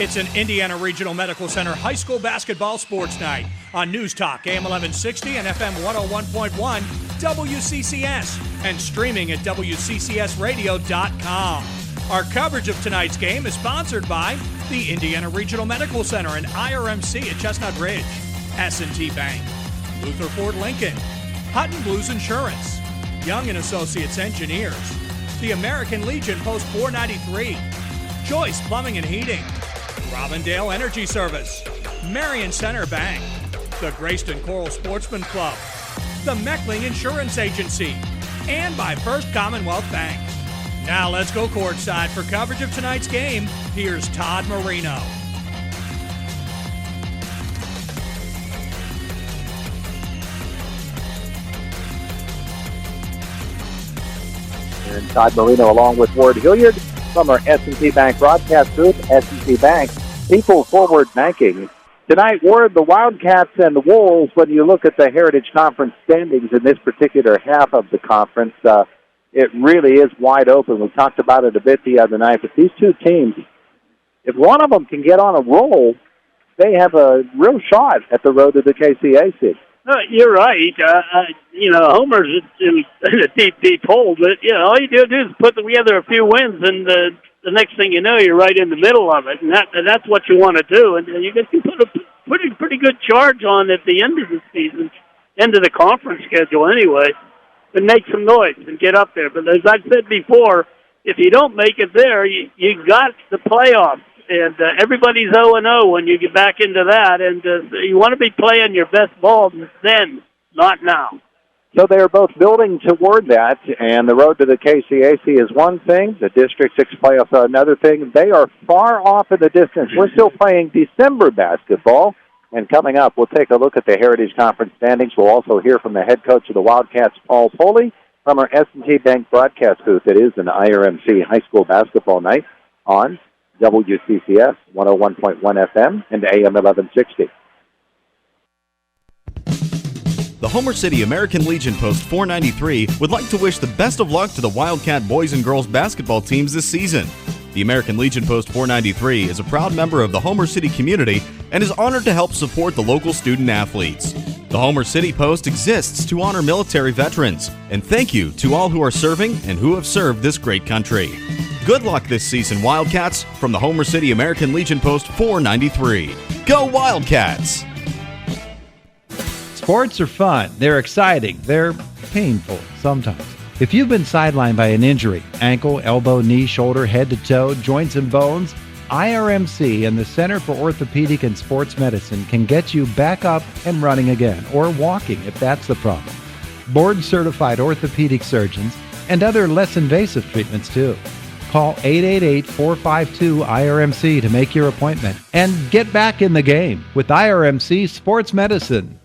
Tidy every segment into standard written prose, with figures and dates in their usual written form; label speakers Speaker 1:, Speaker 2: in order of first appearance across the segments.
Speaker 1: It's an Indiana Regional Medical Center high school basketball sports night on News Talk AM 1160 and FM 101.1 WCCS and streaming at WCCSradio.com. Our coverage of tonight's game is sponsored by the Indiana Regional Medical Center and IRMC at Chestnut Ridge, S&T Bank, Luther Ford Lincoln, Hutton Blues Insurance, Young & Associates Engineers, the American Legion Post 493, Joyce Plumbing and Heating, Robindale Energy Service, Marion Center Bank, the Grayston Coral Sportsman Club, the Meckling Insurance Agency, and by First Commonwealth Bank. Now let's go courtside for coverage of tonight's game. Here's Todd Marino.
Speaker 2: And Todd Marino along with Ward Hilliard from our S&T Bank broadcast group, S&T Bank People Forward Banking. Tonight, Ward, the Wildcats and the Wolves, when you look at the Heritage Conference standings in this particular half of the conference, it really is wide open. We talked about it a bit the other night, but these two teams, if one of them can get on a roll, they have a real shot at the road to the KCAC.
Speaker 3: You're right. Homer's in a deep, deep hole, but, all you do is put together a few wins, and the next thing you know, you're right in the middle of it, and that's what you want to do. And you can put a pretty good charge on at the end of the season, end of the conference schedule anyway, and make some noise and get up there. But as I've said before, if you don't make it there, you got the playoffs. And everybody's 0-0 when you get back into that, and you want to be playing your best ball then, not now.
Speaker 2: So they are both building toward that, and the road to the KCAC is one thing, the District 6 playoffs are another thing. They are far off in the distance. We're still playing December basketball, and coming up, we'll take a look at the Heritage Conference standings. We'll also hear from the head coach of the Wildcats, Paul Foley, from our S&T Bank broadcast booth. It is an IRMC high school basketball night on WCCS 101.1 FM and AM 1160.
Speaker 4: The Homer City American Legion Post 493 would like to wish the best of luck to the Wildcat boys and girls basketball teams this season. The American Legion Post 493 is a proud member of the Homer City community and is honored to help support the local student athletes. The Homer City Post exists to honor military veterans, and thank you to all who are serving and who have served this great country. Good luck this season, Wildcats, from the Homer City American Legion Post 493. Go Wildcats!
Speaker 5: Sports are fun, they're exciting, they're painful sometimes. If you've been sidelined by an injury, ankle, elbow, knee, shoulder, head to toe, joints and bones, IRMC and the Center for Orthopedic and Sports Medicine can get you back up and running again, or walking if that's the problem. Board-certified orthopedic surgeons and other less invasive treatments too. Call 888-452-IRMC to make your appointment and get back in the game with IRMC Sports Medicine.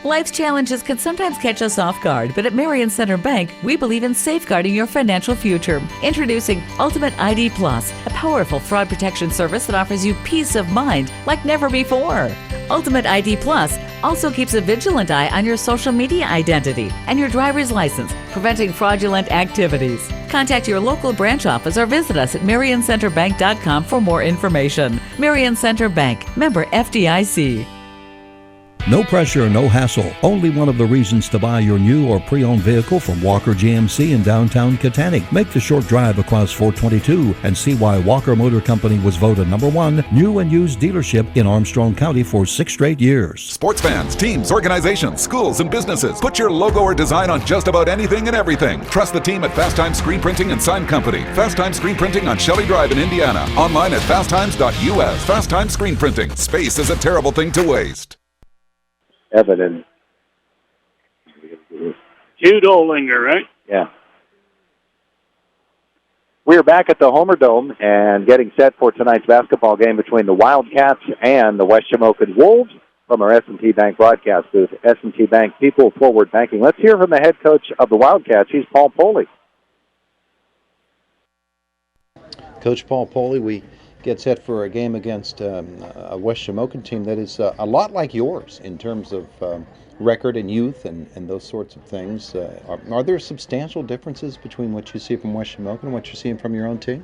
Speaker 6: Life's challenges can sometimes catch us off guard, but at Marion Center Bank, we believe in safeguarding your financial future. Introducing Ultimate ID Plus, a powerful fraud protection service that offers you peace of mind like never before. Ultimate ID Plus also keeps a vigilant eye on your social media identity and your driver's license, preventing fraudulent activities. Contact your local branch office or visit us at MarionCenterBank.com for more information. Marion Center Bank, member FDIC.
Speaker 7: No pressure, no hassle. Only one of the reasons to buy your new or pre-owned vehicle from Walker GMC in downtown Kittanning. Make the short drive across 422 and see why Walker Motor Company was voted #1 new and used dealership in Armstrong County for 6 straight years.
Speaker 8: Sports fans, teams, organizations, schools, and businesses. Put your logo or design on just about anything and everything. Trust the team at Fast Time Screen Printing and Sign Company. Fast Time Screen Printing on Shelley Drive in Indiana. Online at fasttimes.us. Fast Time Screen Printing. Space is a terrible thing to waste.
Speaker 2: Evan.
Speaker 3: Jude Olinger, right?
Speaker 2: Yeah. We're back at the Homer Dome and getting set for tonight's basketball game between the Wildcats and the West Shamokin Wolves from our S&T Bank broadcast booth. S&T Bank People Forward Banking. Let's hear from the head coach of the Wildcats. He's Paul Foley.
Speaker 9: Coach Paul Foley, we get set for a game against a West Shamokin team that is a lot like yours in terms of record and youth and those sorts of things. Are there substantial differences between what you see from West Shamokin and what you're seeing from your own team?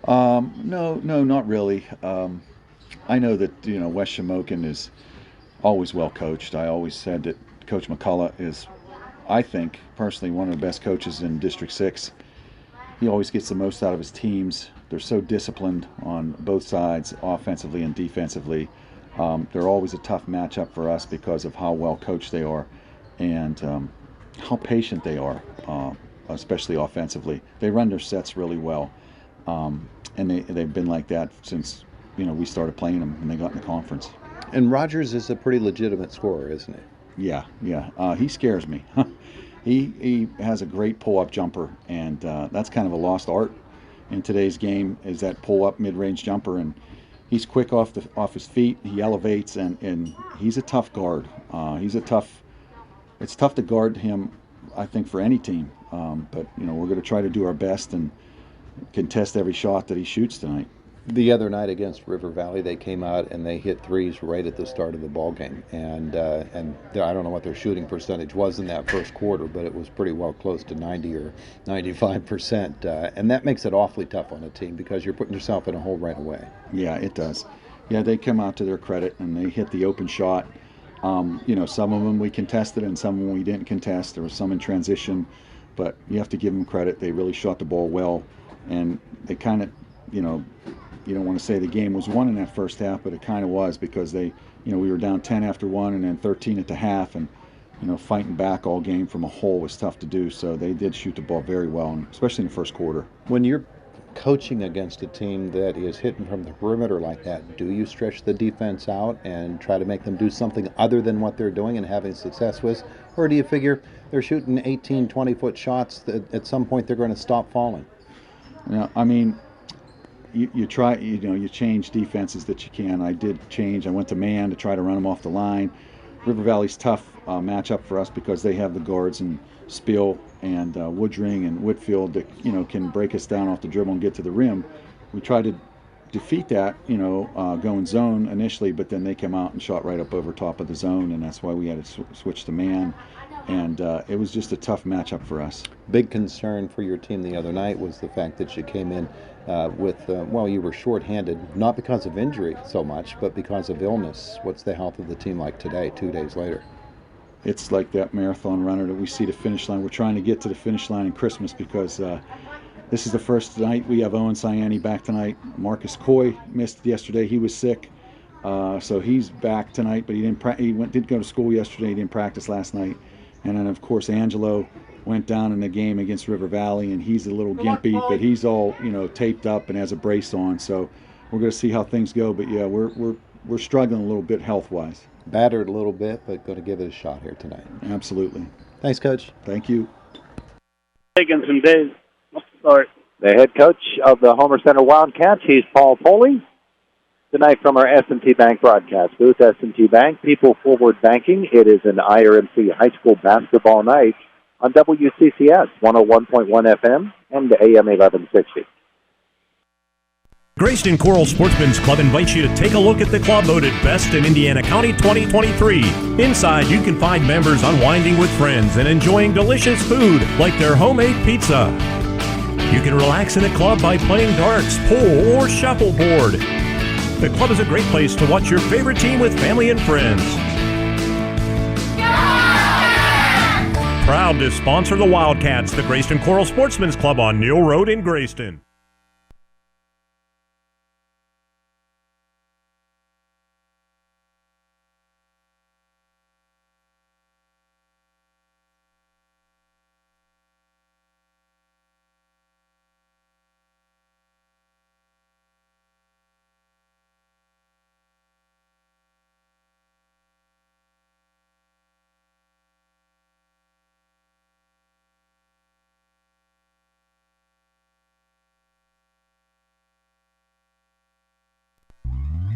Speaker 10: No, not really. I know that West Shamokin is always well coached. I always said that Coach McCullough is, I think, personally one of the best coaches in District 6. He always gets the most out of his teams. They're so disciplined on both sides, offensively and defensively. They're always a tough matchup for us because of how well coached they are and how patient they are, especially offensively. They run their sets really well, and they've been like that since we started playing them when they got in the conference.
Speaker 9: And Rogers is a pretty legitimate scorer, isn't he?
Speaker 10: Yeah. He scares me. He has a great pull-up jumper, and that's kind of a lost art in today's game, is that pull-up mid-range jumper. And he's quick off his feet. He elevates, and he's a tough guard. It's tough to guard him, I think, for any team. But we're going to try to do our best and contest every shot that he shoots tonight.
Speaker 9: The other night against River Valley, they came out and they hit threes right at the start of the ball game, and I don't know what their shooting percentage was in that first quarter, but it was pretty well close to 90 or 95%, and that makes it awfully tough on a team because you're putting yourself in a hole right away.
Speaker 10: Yeah, it does. Yeah, they come out to their credit and they hit the open shot. Some of them we contested and some of them we didn't contest. There was some in transition, but you have to give them credit. They really shot the ball well, and they kind of, you don't want to say the game was won in that first half, but it kind of was because we were down 10 after one and then 13 at the half, and fighting back all game from a hole was tough to do. So they did shoot the ball very well, and especially in the first quarter.
Speaker 9: When you're coaching against a team that is hitting from the perimeter like that, do you stretch the defense out and try to make them do something other than what they're doing and having success with, or do you figure they're shooting 18, 20-foot shots that at some point they're going to stop falling?
Speaker 10: You try, you change defenses that you can. I did change. I went to man to try to run them off the line. River Valley's tough matchup for us because they have the guards and Spill and Woodring and Whitfield that can break us down off the dribble and get to the rim. We tried to defeat that, going zone initially, but then they came out and shot right up over top of the zone, and that's why we had to switch to man. And it was just a tough matchup for us.
Speaker 9: Big concern for your team the other night was the fact that you came in you were shorthanded, not because of injury so much, but because of illness. What's the health of the team like today, 2 days later?
Speaker 10: It's like that marathon runner that we see the finish line. We're trying to get to the finish line in Christmas because this is the first night. We have Owen Cyani back tonight. Marcus Coy missed yesterday. He was sick. So he's back tonight, but he did go to school yesterday. He didn't practice last night. And then, of course, Angelo went down in the game against River Valley, and he's a little gimpy, but he's all taped up and has a brace on. So we're going to see how things go. But yeah, we're struggling a little bit health-wise.
Speaker 9: Battered a little bit, but going to give it a shot here tonight.
Speaker 10: Absolutely.
Speaker 9: Thanks, Coach.
Speaker 10: Thank you.
Speaker 3: Taking some days. Sorry.
Speaker 2: The head coach of the Homer-Center Wildcats, he's Paul Foley. Tonight from our S&T Bank broadcast booth, S&T Bank, People Forward Banking. It is an IRMC high school basketball night on WCCS 101.1 FM and AM 1160.
Speaker 11: Grayston Coral Sportsman's Club invites you to take a look at the club voted Best in Indiana County 2023. Inside, you can find members unwinding with friends and enjoying delicious food like their homemade pizza. You can relax in the club by playing darts, pool, or shuffleboard. The club is a great place to watch your favorite team with family and friends. Yeah! Proud to sponsor the Wildcats, the Grayston Coral Sportsman's Club on Neal Road in Grayston.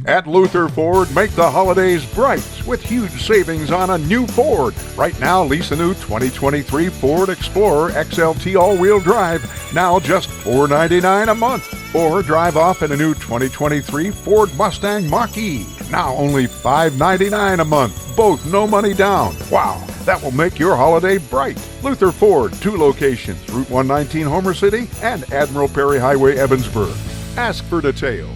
Speaker 12: At Luther Ford, make the holidays bright with huge savings on a new Ford. Right now, lease a new 2023 Ford Explorer XLT all-wheel drive, now just $499 a month. Or drive off in a new 2023 Ford Mustang Mach-E, now only $599 a month. Both no money down. Wow, that will make your holiday bright. Luther Ford, 2 locations, Route 119 Homer City and Admiral Perry Highway, Evansburg. Ask for details.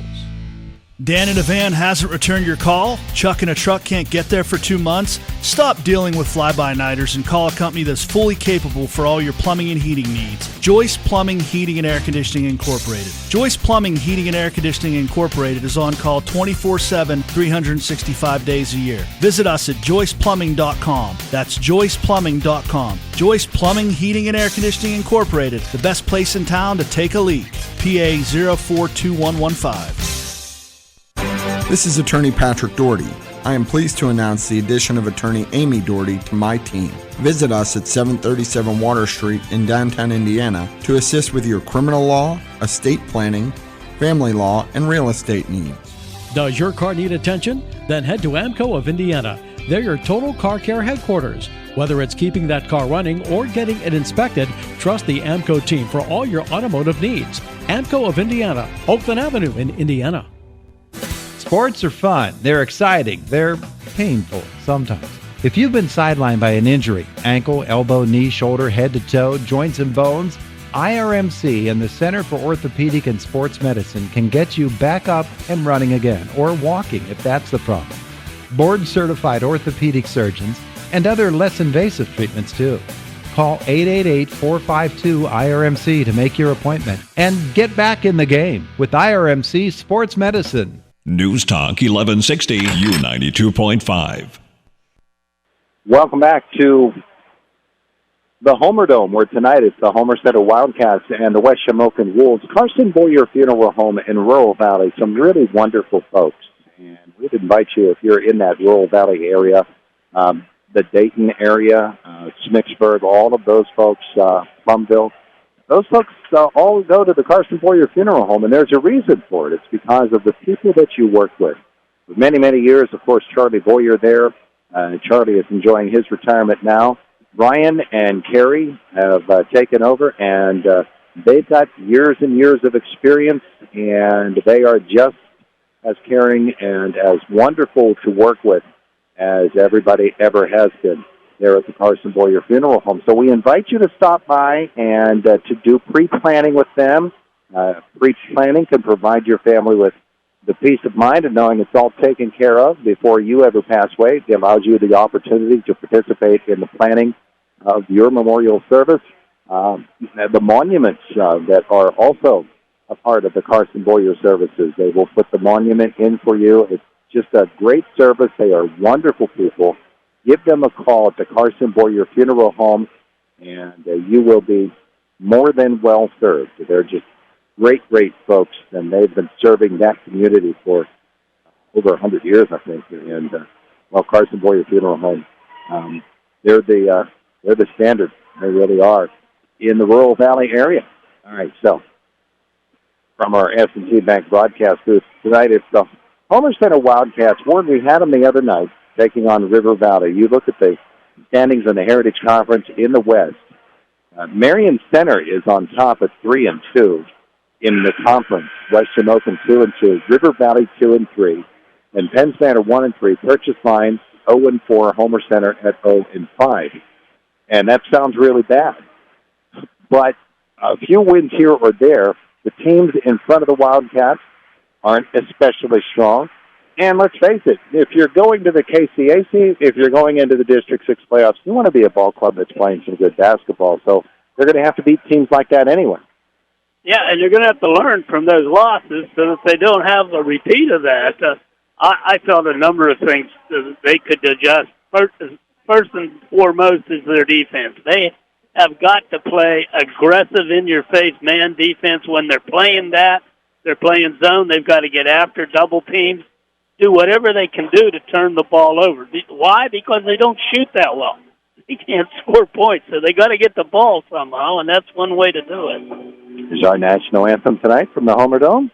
Speaker 13: Dan in a van hasn't returned your call? Chuck in a truck can't get there for 2 months? Stop dealing with fly-by-nighters and call a company that's fully capable for all your plumbing and heating needs. Joyce Plumbing, Heating, and Air Conditioning Incorporated. Joyce Plumbing, Heating, and Air Conditioning Incorporated is on call 24/7, 365 days a year. Visit us at joyceplumbing.com. That's joyceplumbing.com. Joyce Plumbing, Heating, and Air Conditioning Incorporated, the best place in town to take a leak. PA 042115.
Speaker 14: This is Attorney Patrick Doherty. I am pleased to announce the addition of Attorney Amy Doherty to my team. Visit us at 737 Water Street in downtown Indiana to assist with your criminal law, estate planning, family law, and real estate needs.
Speaker 15: Does your car need attention? Then head to AMCO of Indiana. They're your total car care headquarters. Whether it's keeping that car running or getting it inspected, trust the AMCO team for all your automotive needs. AMCO of Indiana, Oakland Avenue in Indiana.
Speaker 5: Sports are fun, they're exciting, they're painful sometimes. If you've been sidelined by an injury, ankle, elbow, knee, shoulder, head to toe, joints and bones, IRMC and the Center for Orthopedic and Sports Medicine can get you back up and running again, or walking if that's the problem. Board-certified orthopedic surgeons and other less invasive treatments too. Call 888-452-IRMC to make your appointment and get back in the game with IRMC Sports Medicine.
Speaker 16: News Talk 1160 U92.5.
Speaker 2: Welcome back to the Homer Dome, where tonight it's the Homer-Center Wildcats and the West Shamokin Wolves. Carson Boyer Funeral Home in Rural Valley, some really wonderful folks. And we'd invite you, if you're in that Rural Valley area, the Dayton area, Smicksburg, all of those folks, Plumville, those folks all go to the Carson Boyer Funeral Home, and there's a reason for it. It's because of the people that you work with. For many, many years, of course, Charlie Boyer there. Charlie is enjoying his retirement now. Brian and Carrie have taken over, and they've got years and years of experience, and they are just as caring and as wonderful to work with as everybody ever has been there at the Carson Boyer Funeral Home. So we invite you to stop by and to do pre-planning with them. Pre-planning can provide your family with the peace of mind of knowing it's all taken care of before you ever pass away. It allows you the opportunity to participate in the planning of your memorial service. The monuments that are also a part of the Carson Boyer services, they will put the monument in for you. It's just a great service. They are wonderful people. Give them a call at the Carson Boyer Funeral Home, and you will be more than well served. They're just great, great folks, and they've been serving that community for over 100 years, I think. And Carson Boyer Funeral Home, they're the standard. They really are in the Rural Valley area. All right, so from our S&T Bank broadcast booth tonight, it's the Homer-Center Wildcats. We had them the other night, taking on River Valley. You look at the standings in the Heritage Conference in the West. Marion Center is on top at 3-2 in the conference. West Shamokin 2-2, River Valley 2-3, and Penn Center 1-3. Purchase Line 0-4, Homer Center at 0-5. And that sounds really bad, but a few wins here or there. The teams in front of the Wildcats aren't especially strong. And let's face it, if you're going to the KCAC, if you're going into the District 6 playoffs, you want to be a ball club that's playing some good basketball. So they're going to have to beat teams like that anyway.
Speaker 3: Yeah, and you're going to have to learn from those losses so that they don't have a repeat of that. I felt a number of things that they could adjust. First and foremost is their defense. They have got to play aggressive, in-your-face man defense when they're playing that. They're playing zone. They've got to get after double teams. Do whatever they can do to turn the ball over. Why? Because they don't shoot that well. They can't score points, so they got to get the ball somehow, and that's one way to do it.
Speaker 2: Is our national anthem tonight from the Homer Dome?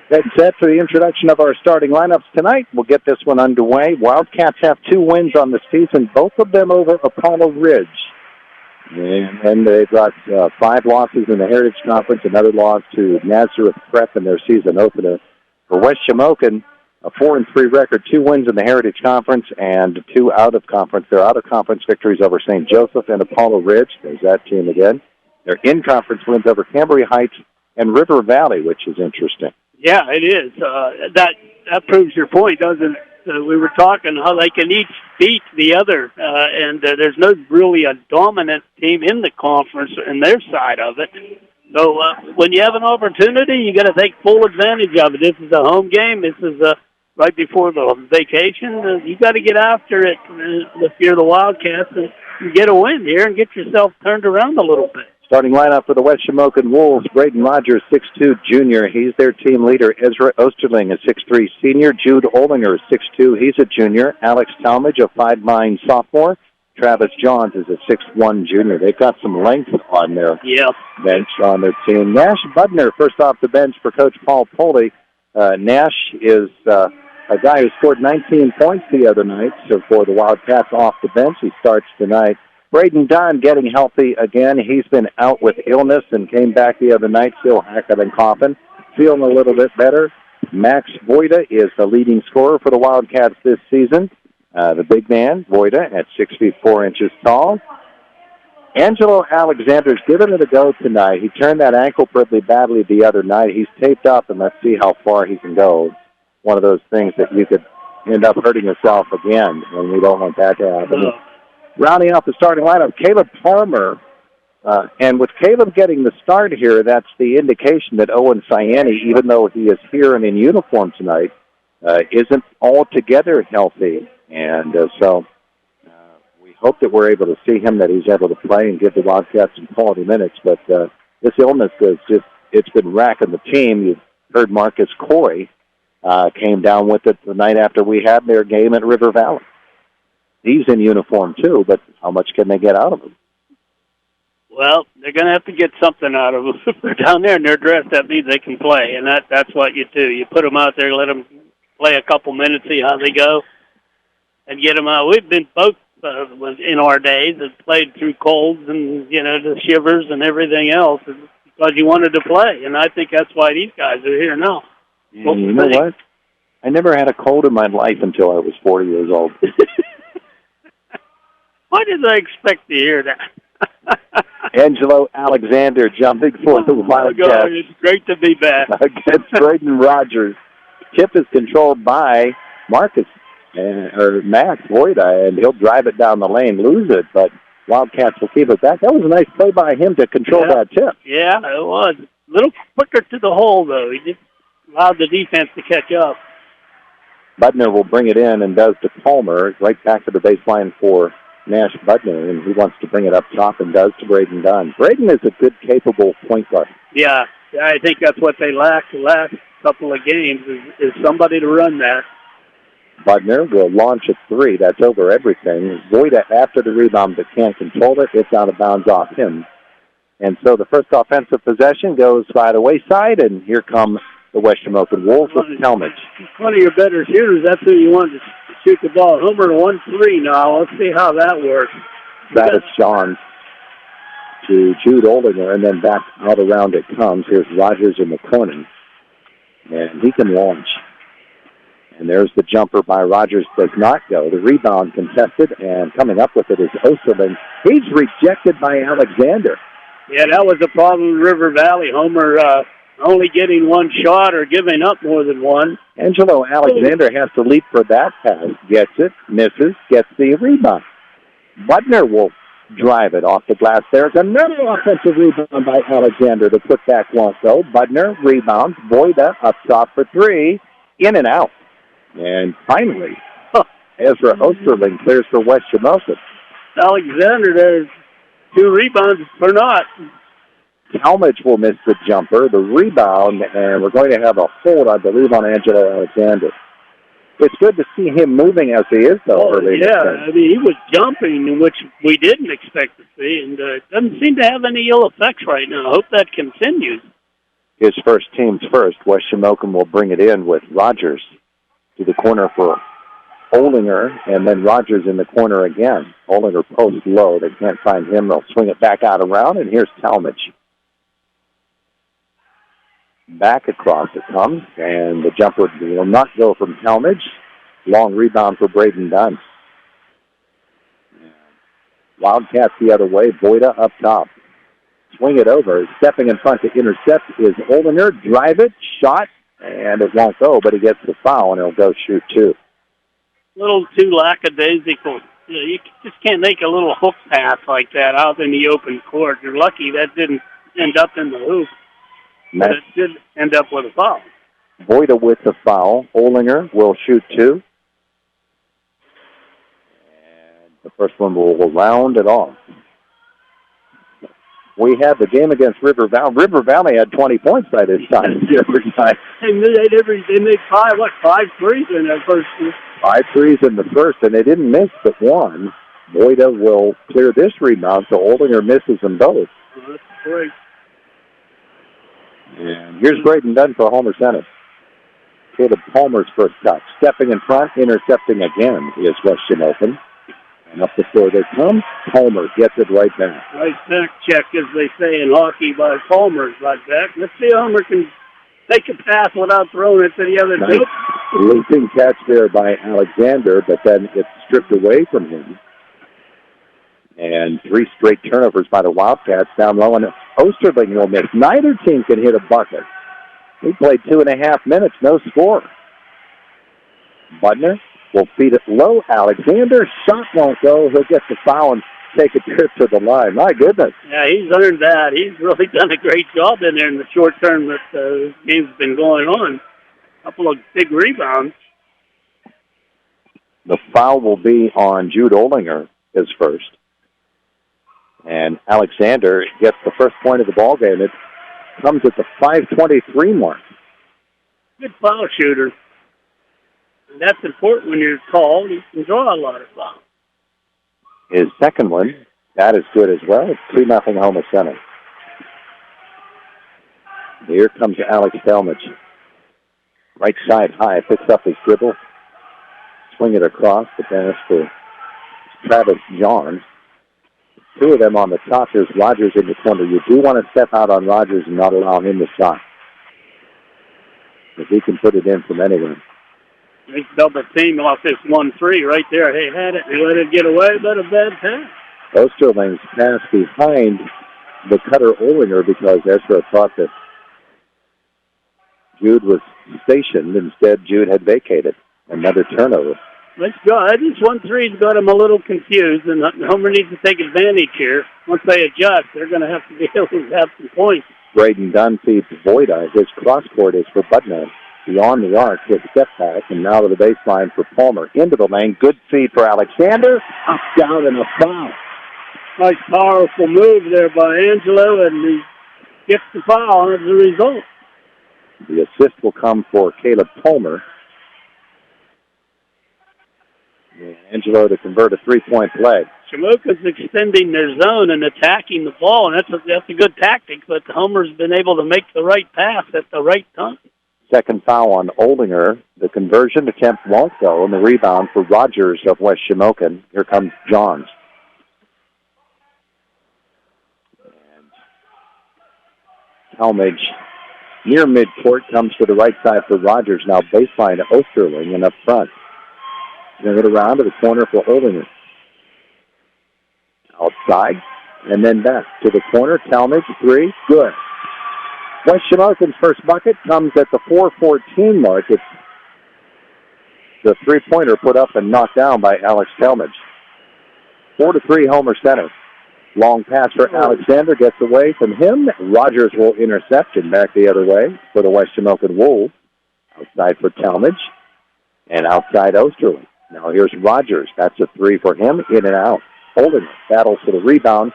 Speaker 2: That's set for the introduction of our starting lineups tonight. We'll get this one underway. Wildcats have 2 wins on the season, both of them over Apollo Ridge. And then they've got 5 losses in the Heritage Conference, another loss to Nazareth Prep in their season opener. For West Shamokin, a 4-3 record, 2 wins in the Heritage Conference and 2 out-of-conference. Their out-of-conference victories over St. Joseph and Apollo Ridge. There's that team again. Their in-conference wins over Cambria Heights and River Valley, which is interesting.
Speaker 3: Yeah, it is. That proves your point, doesn't it? We were talking how they can each beat the other, and there's no really a dominant team in the conference in their side of it. So when you have an opportunity, you got to take full advantage of it. This is a home game. This is right before the vacation. You got to get after it if you're the Wildcats and get a win here and get yourself turned around a little bit.
Speaker 2: Starting lineup for the West Shamokin Wolves, Braden Rogers, 6'2", junior. He's their team leader. Ezra Osterling, a 6'3", senior. Jude Olinger, 6'2", he's a junior. Alex Talmadge, a 5'9", sophomore. Travis Johns is a 6'1", junior. They've got some length on their bench on their team. Nash Budner, first off the bench for Coach Paul Poley. Nash is a guy who scored 19 points the other night, so for the Wildcats off the bench, he starts tonight. Braden Dunn getting healthy again. He's been out with illness and came back the other night, still hacking and coughing. Feeling a little bit better. Max Voida is the leading scorer for the Wildcats this season. The big man, Voida, at 6 feet 4 inches tall. Angelo Alexander's given it a go tonight. He turned that ankle pretty badly the other night. He's taped up, and let's see how far he can go. One of those things that you could end up hurting yourself again, and we don't want that to happen. Rounding out the starting lineup, Caleb Palmer. And with Caleb getting the start here, that's the indication that Owen Cyani, even though he is here and in uniform tonight, isn't altogether healthy. And so we hope that we're able to see him, that he's able to play and give the Wildcats some quality minutes. But this illness is it's been racking the team. You've heard Marcus Coy came down with it the night after we had their game at River Valley. He's in uniform, too, but how much can they get out of him?
Speaker 3: Well, they're going to have to get something out of them. If they're down there and they're dressed, that means they can play, and that's what you do. You put them out there, let them play a couple minutes, see how they go, and get them out. We've been both in our days that played through colds and, the shivers and everything else because you wanted to play, and I think that's why these guys are here now.
Speaker 2: And you know what? I never had a cold in my life until I was 40 years old.
Speaker 3: Why did I expect to hear that?
Speaker 2: Angelo Alexander jumping for the Wildcats.
Speaker 3: It's great to be back.
Speaker 2: Against Braden Rogers. Tip is controlled by Max Voida, and he'll drive it down the lane, lose it, but Wildcats will keep it back. That was a nice play by him to control that tip.
Speaker 3: Yeah, it was. A little quicker to the hole, though. He just allowed the defense to catch up.
Speaker 2: Budner will bring it in and does to Palmer, right back to the baseline for Nash Budner, and he wants to bring it up top and does to Braden Dunn. Braden is a good, capable point guard.
Speaker 3: Yeah, I think that's what they lacked the last couple of games is somebody to run that.
Speaker 2: Budner will launch a 3. That's over everything. Voida after the rebound but can't control it. It's out of bounds off him. And so the first offensive possession goes by the wayside, and here come the West Shamokin Wolves with Talmadge.
Speaker 3: One of your better shooters, that's who you want to shoot the ball. Homer 1-3 now. Let's see how that works.
Speaker 2: Travis Johns to Jude Oldinger, and then back out around it comes. Here's Rogers in the corner, and he can launch. And there's the jumper by Rogers, does not go. The rebound contested, and coming up with it is Osterling. He's rejected by Alexander.
Speaker 3: Yeah, that was the problem in River Valley. Homer only getting one shot or giving up more than one.
Speaker 2: Angelo Alexander has to leap for that pass. Gets it, misses, gets the rebound. Budner will drive it off the glass. There's another offensive rebound by Alexander. The put-back won't go. Budner rebounds. Voida up top for 3. In and out. And finally, Ezra Osterling clears for West Shamokin.
Speaker 3: Alexander does 2 rebounds for naught.
Speaker 2: Talmadge will miss the jumper, the rebound, and we're going to have a hold, I believe, on Angelo Alexander. It's good to see him moving as he is, though, early in the
Speaker 3: Yeah,
Speaker 2: game.
Speaker 3: I mean, he was jumping, which we didn't expect to see, and doesn't seem to have any ill effects right now. I hope that continues.
Speaker 2: His first team's first. West Shamokin will bring it in with Rogers to the corner for Olinger, and then Rogers in the corner again. Olinger posts low. They can't find him. They'll swing it back out around, and here's Talmadge. Back across it comes, and the jumper will not go from Talmadge. Long rebound for Braden Dunn. Wildcats the other way. Voida up top. Swing it over. Stepping in front to intercept is Olinger. Drive it. Shot. And it won't go, but he gets the foul, and he'll go shoot 2.
Speaker 3: A little too lackadaisical. You just can't make a little hook pass like that out in the open court. You're lucky that didn't end up in the hoop. But it did end up with a foul.
Speaker 2: Voida with the foul. Olinger will shoot 2. And the first one will round it off. We had the game against River Valley. River Valley had 20 points by this time.
Speaker 3: They made 5 threes in that first one.
Speaker 2: 5 threes in the first, and they didn't miss but one. Voida will clear this rebound, so Olinger misses them both.
Speaker 3: Oh, that's great.
Speaker 2: And here's Braden Dunn for Homer-Center. Caleb Palmer's first touch. Stepping in front, intercepting again is West Shamokin. And up the floor they come. Palmer gets it right back.
Speaker 3: Right back check, as they say in hockey, by Palmer's right back. Let's see if Homer can take a pass without throwing it to the other
Speaker 2: Nice leaping catch there by Alexander, but then it's stripped away from him. And 3 straight turnovers by the Wildcats down low, and Osterling will miss. Neither team can hit a bucket. He played 2.5 minutes, no score. Budner will feed it low. Alexander, shot won't go. He'll get the foul and take a trip to the line. My goodness.
Speaker 3: Yeah, he's earned that. He's really done a great job in there in the short term that this game's been going on. A couple of big rebounds.
Speaker 2: The foul will be on Jude Olinger, his first. And Alexander gets the first point of the ball game. It comes at the 5:23 mark.
Speaker 3: Good foul shooter. And that's important when you're called. You can draw a lot of fouls.
Speaker 2: His second one, that is good as well. It's 2-0 Homer-Center. Here comes Alex Talmadge. Right side high, picks up his dribble. Swing it across. The pass for Travis Johns. 2 of them on the top. There's Rogers in the corner. You do want to step out on Rogers and not allow him to shot. If he can put it in from anywhere.
Speaker 3: They double team off this 1-3 right there. They had it. They let it get away, but a bad pass.
Speaker 2: Osterling's pass behind the cutter Olinger because Ezra thought that Jude was stationed. Instead, Jude had vacated. Another turnover.
Speaker 3: Let's go. This 1-3's got him a little confused, and Homer needs to take advantage here. Once they adjust, they're going to have to be able to have some points.
Speaker 2: Braden Dunn feeds Voida. His cross-court is for Budner. Beyond the arc, his step back, and now to the baseline for Palmer. Into the lane. Good feed for Alexander. Up, down, and a foul.
Speaker 3: Nice, powerful move there by Angelo, and he gets the foul as a result.
Speaker 2: The assist will come for Caleb Palmer. And Angelo to convert a 3-point play.
Speaker 3: Shamokin's extending their zone and attacking the ball, and that's a good tactic, but Homer's been able to make the right pass at the right time.
Speaker 2: Second foul on Olinger. The conversion attempt won't go, and the rebound for Rogers of West Shamokin. Here comes Johns. And Talmadge near midcourt comes to the right side for Rogers. Now baseline to Osterling and up front. Bring it around to the corner for Olinger. Outside, and then back to the corner. Talmadge, 3, good. West Shamokin's first bucket comes at the 4:14 mark. It's the three-pointer put up and knocked down by Alex Talmadge. 4-3 Homer-Center. Long pass for Alexander, gets away from him. Rogers will intercept and back the other way for the West Shamokin Wolves. Outside for Talmadge and outside Osterling. Now here's Rogers. That's a 3 for him, in and out. holding it. Battles for the rebound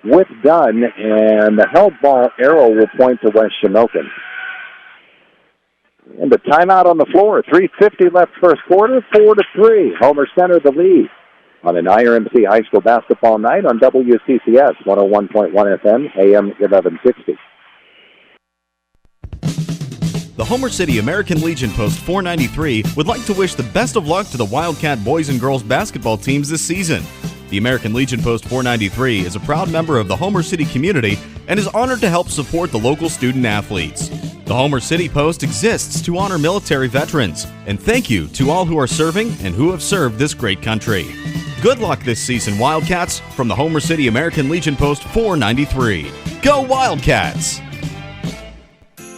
Speaker 2: with Dunn, and the held ball arrow will point to West Shamokin. And the timeout on the floor. 3:50 left first quarter, 4-3. Homer-Center the lead on an IRMC high school basketball night on WCCS 101.1 FM, AM 1160.
Speaker 4: The Homer City American Legion Post 493 would like to wish the best of luck to the Wildcat boys and girls basketball teams this season. The American Legion Post 493 is a proud member of the Homer City community and is honored to help support the local student athletes. The Homer City Post exists to honor military veterans, and thank you to all who are serving and who have served this great country. Good luck this season, Wildcats, from the Homer City American Legion Post 493. Go Wildcats!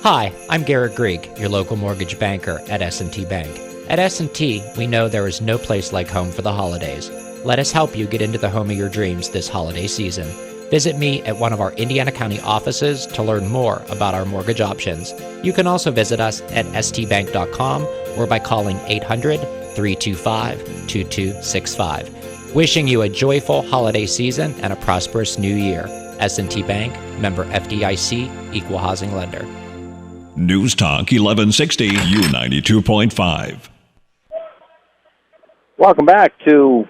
Speaker 17: Hi, I'm Garrett Grieg, your local mortgage banker at S&T Bank. At S&T, we know there is no place like home for the holidays. Let us help you get into the home of your dreams this holiday season. Visit me at one of our Indiana County offices to learn more about our mortgage options. You can also visit us at stbank.com or by calling 800-325-2265. Wishing you a joyful holiday season and a prosperous new year. S&T Bank, member FDIC, equal housing lender.
Speaker 16: News Talk 1160 U92.5.
Speaker 2: Welcome back to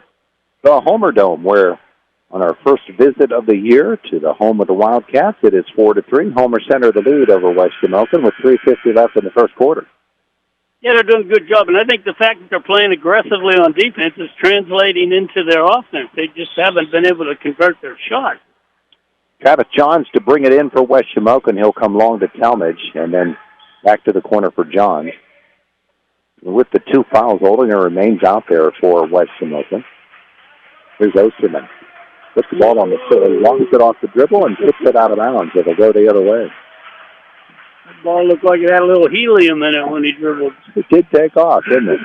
Speaker 2: the Homer Dome, where on our first visit of the year to the home of the Wildcats, it is 4-3. Homer-Center the lead over West Shamokin with 3:50 left in the first quarter.
Speaker 3: Yeah, they're doing a good job, and I think the fact that they're playing aggressively on defense is translating into their offense. They just haven't been able to convert their shot.
Speaker 2: Travis Johns to bring it in for West Shamokin. He'll come long to Talmadge, and then back to the corner for Johns. With the 2 fouls, Oldinger remains out there for West Shamokin. Here's Osterman. Puts the ball on the floor, launches it off the dribble, and puts it out of bounds. It'll go the other way.
Speaker 3: The ball looked like it had a little helium in it when he dribbled.
Speaker 2: It did take off, didn't it?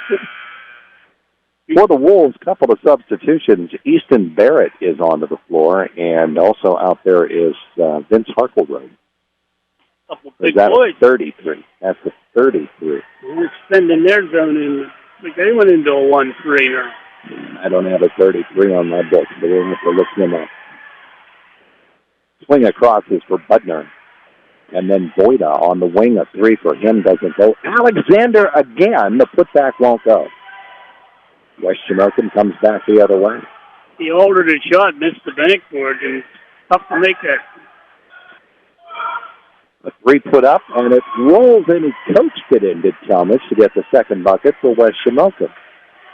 Speaker 2: For the Wolves, a couple of substitutions. Easton Barrett is onto the floor, and also out there is Vince Harkleroad.
Speaker 3: Couple big
Speaker 2: That's
Speaker 3: boys.
Speaker 2: 33. That's a 33.
Speaker 3: They're extending their zone in. They went into a 1-3 now.
Speaker 2: I don't have a 33 on my book, but we'll have to look him up. Swing across is for Budner. And then Voida on the wing, a 3 for him, doesn't go. Alexander again, the putback won't go. West Shamokin comes back the other way.
Speaker 3: He altered his shot, missed the bank for it, and tough to make that.
Speaker 2: A 3 put up, and it rolls in. He coached it into Talmadge to get the second bucket for West Shamokin.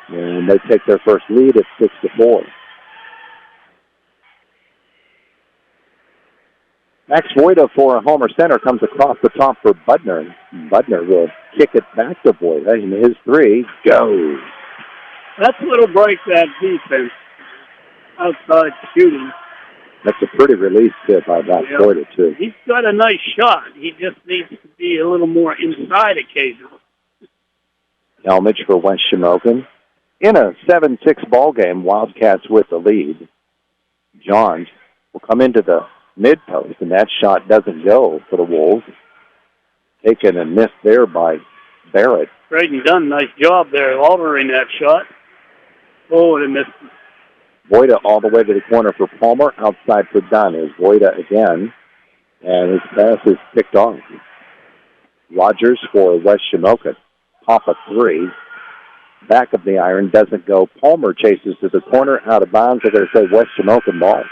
Speaker 2: And they take their first lead at 6-4. Max Voida for Homer-Center comes across the top for Budner. Budner will kick it back to Voida, and his 3 goes.
Speaker 3: That's a little break that defense. Outside shooting.
Speaker 2: That's a pretty release tip by Voida, too.
Speaker 3: He's got a nice shot. He just needs to be a little more inside occasionally.
Speaker 2: Talmadge for West Shamokin. In a 7-6 ball game, Wildcats with the lead. Johns will come into the mid-post, and that shot doesn't go for the Wolves. Taken and missed there by Barrett.
Speaker 3: Braden Dunn, nice job there, altering that shot. Oh, and missed.
Speaker 2: Voida all the way to the corner for Palmer. Outside for Dunn is Voida again, and his pass is picked off. Rogers for West Shamokin. Pop a 3. Back of the iron, doesn't go. Palmer chases to the corner, out of bounds. They're going to say West Shamokin ball.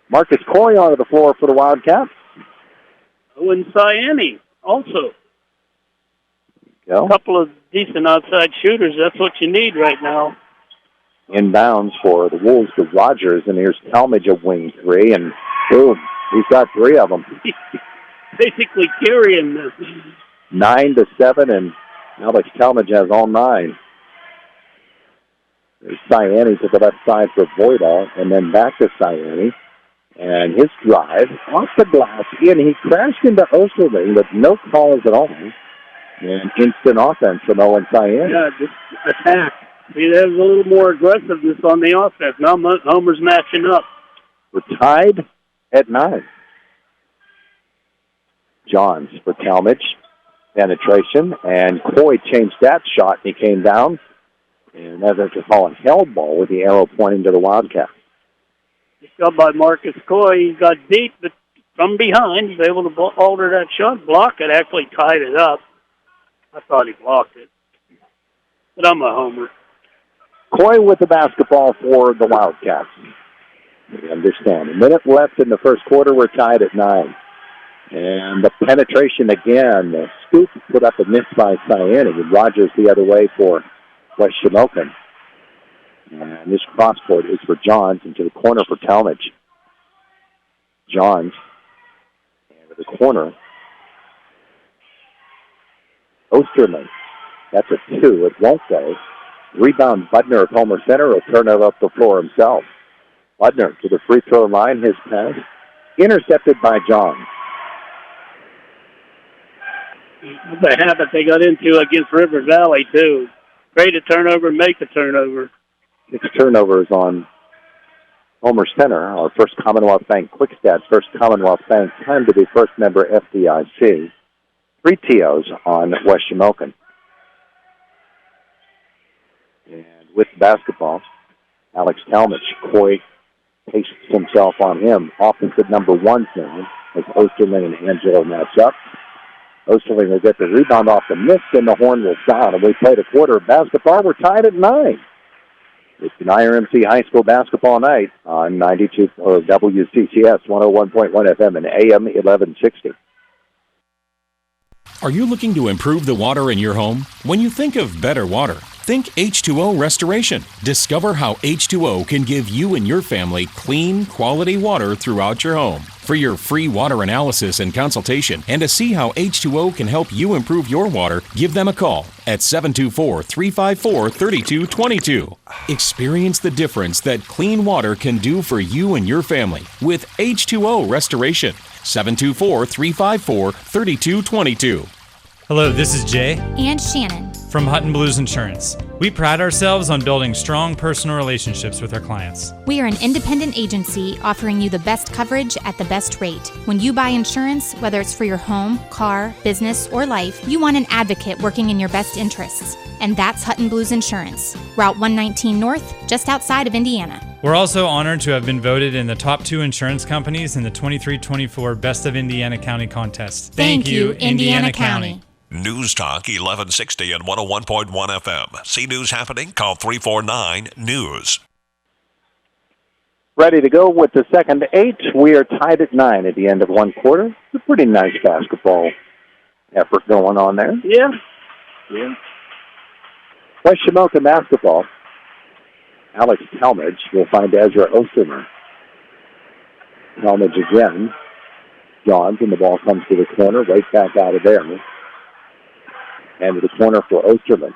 Speaker 2: Marcus Coy onto the floor for the Wildcats.
Speaker 3: Owen Cyani also.
Speaker 2: Go.
Speaker 3: A couple of decent outside shooters. That's what you need right now.
Speaker 2: Inbounds for the Wolves to Rogers, and here's Talmadge a wing 3, and boom, he's got 3 of them.
Speaker 3: Basically carrying this.
Speaker 2: 9-7, and Alex Talmadge has all 9. There's Cyani to the left side for Voida, and then back to Cyani. And his drive off the glass in. He crashed into Osterling with no calls at all. And instant offense from Owen Cyani.
Speaker 3: Yeah, just attack. See, there's a little more aggressiveness on the offense. Now Homer's matching up.
Speaker 2: We're tied at 9. Johns for Talmadge. penetration, and Coy changed that shot, and he came down. And that's what you call a held ball with the arrow pointing to the Wildcats.
Speaker 3: Shot by Marcus Coy. He got deep, but from behind, he was able to alter that shot, block it, actually tied it up. I thought he blocked it. But I'm a homer.
Speaker 2: Coy with the basketball for the Wildcats. You understand. A minute left in the first quarter. We're tied at 9. And the penetration again. The scoop put up a miss by Cyan. And Rogers the other way for West Shamokin. And this cross-court is for Johns into the corner for Talmadge. Johns into the corner. Osterman. That's a 2. It won't go. Rebound Budner of Homer-Center will turn it up the floor himself. Budner to the free throw line. His pass intercepted by Johns.
Speaker 3: The habit they got into against River Valley, too. Create a turnover, make a turnover.
Speaker 2: 6 turnovers on Homer-Center, our first Commonwealth Bank Quickstats, first Commonwealth Bank time to be first member FDIC. 3 TOs on West Shamokin. And with basketball, Alex Talmadge, Coy pastes himself on him. Offensive number 1 now as Osterman and Angelo match up. Osterling will get the rebound off the miss, and the horn will sound. And we played a quarter of basketball. We're tied at 9. It's an IRMC High School basketball night on 92 or WCCS 101.1 FM and AM 1160.
Speaker 18: Are you looking to improve the water in your home? When you think of better water, think H2O Restoration. Discover how H2O can give you and your family clean, quality water throughout your home. For your free water analysis and consultation, and to see how H2O can help you improve your water, give them a call at 724-354-3222. Experience the difference that clean water can do for you and your family with H2O Restoration. 724-354-3222.
Speaker 19: Hello, this is Jay
Speaker 20: and Shannon
Speaker 19: from Hutton Blues Insurance. We pride ourselves on building strong personal relationships with our clients.
Speaker 20: We are an independent agency offering you the best coverage at the best rate. When you buy insurance, whether it's for your home, car, business, or life, you want an advocate working in your best interests. And that's Hutton Blues Insurance, Route 119 North, just outside of Indiana.
Speaker 19: We're also honored to have been voted in the top 2 insurance companies in the 23-24 Best of Indiana County contest.
Speaker 20: Thank you, Indiana County.
Speaker 16: News Talk 1160 and 101.1 FM. See news happening? Call 349-NEWS.
Speaker 2: Ready to go with the second 8. We are tied at 9 at the end of one quarter. It's a pretty nice basketball effort going on there.
Speaker 3: Yeah.
Speaker 2: West Shamokin basketball. Alex Talmadge will find Ezra Osterman. Talmadge again. Johns, and the ball comes to the corner, right back out of there. And to the corner for Osterman.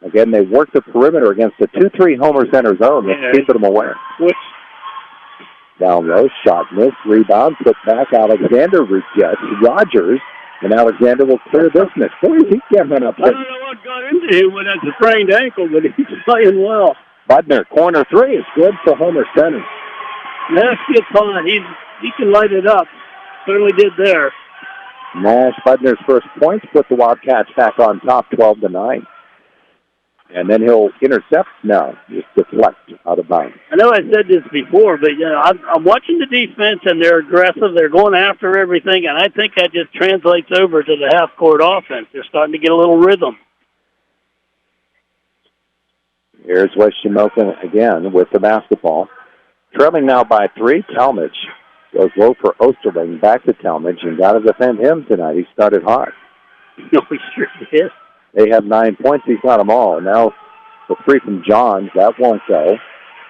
Speaker 2: Again, they work the perimeter against the 2-3 Homer-Center zone. They're keeping them away. Down low, shot miss, rebound, put back. Alexander rejects. Rogers, and Alexander will clear this miss. Boy, is he coming up.
Speaker 3: I don't know what got into him with that sprained ankle, but he's playing well.
Speaker 2: Budner, corner 3 is good for Homer-Center.
Speaker 3: Nash gets hot. He can light it up. Certainly did there.
Speaker 2: Nash, Budner's first points, put the Wildcats back on top, 12-9. And then he'll intercept now, just deflect out of bounds.
Speaker 3: I know I said this before, but I'm watching the defense, and they're aggressive. They're going after everything, and I think that just translates over to the half-court offense. They're starting to get a little rhythm.
Speaker 2: Here's West Shamokin again with the basketball. Trailing now by 3, Talmadge goes low for Osterling, back to Talmadge, and got to defend him tonight. He started hot.
Speaker 3: No, he sure did.
Speaker 2: They have 9 points. He's got them all. Now the 3 from Johns, that won't go.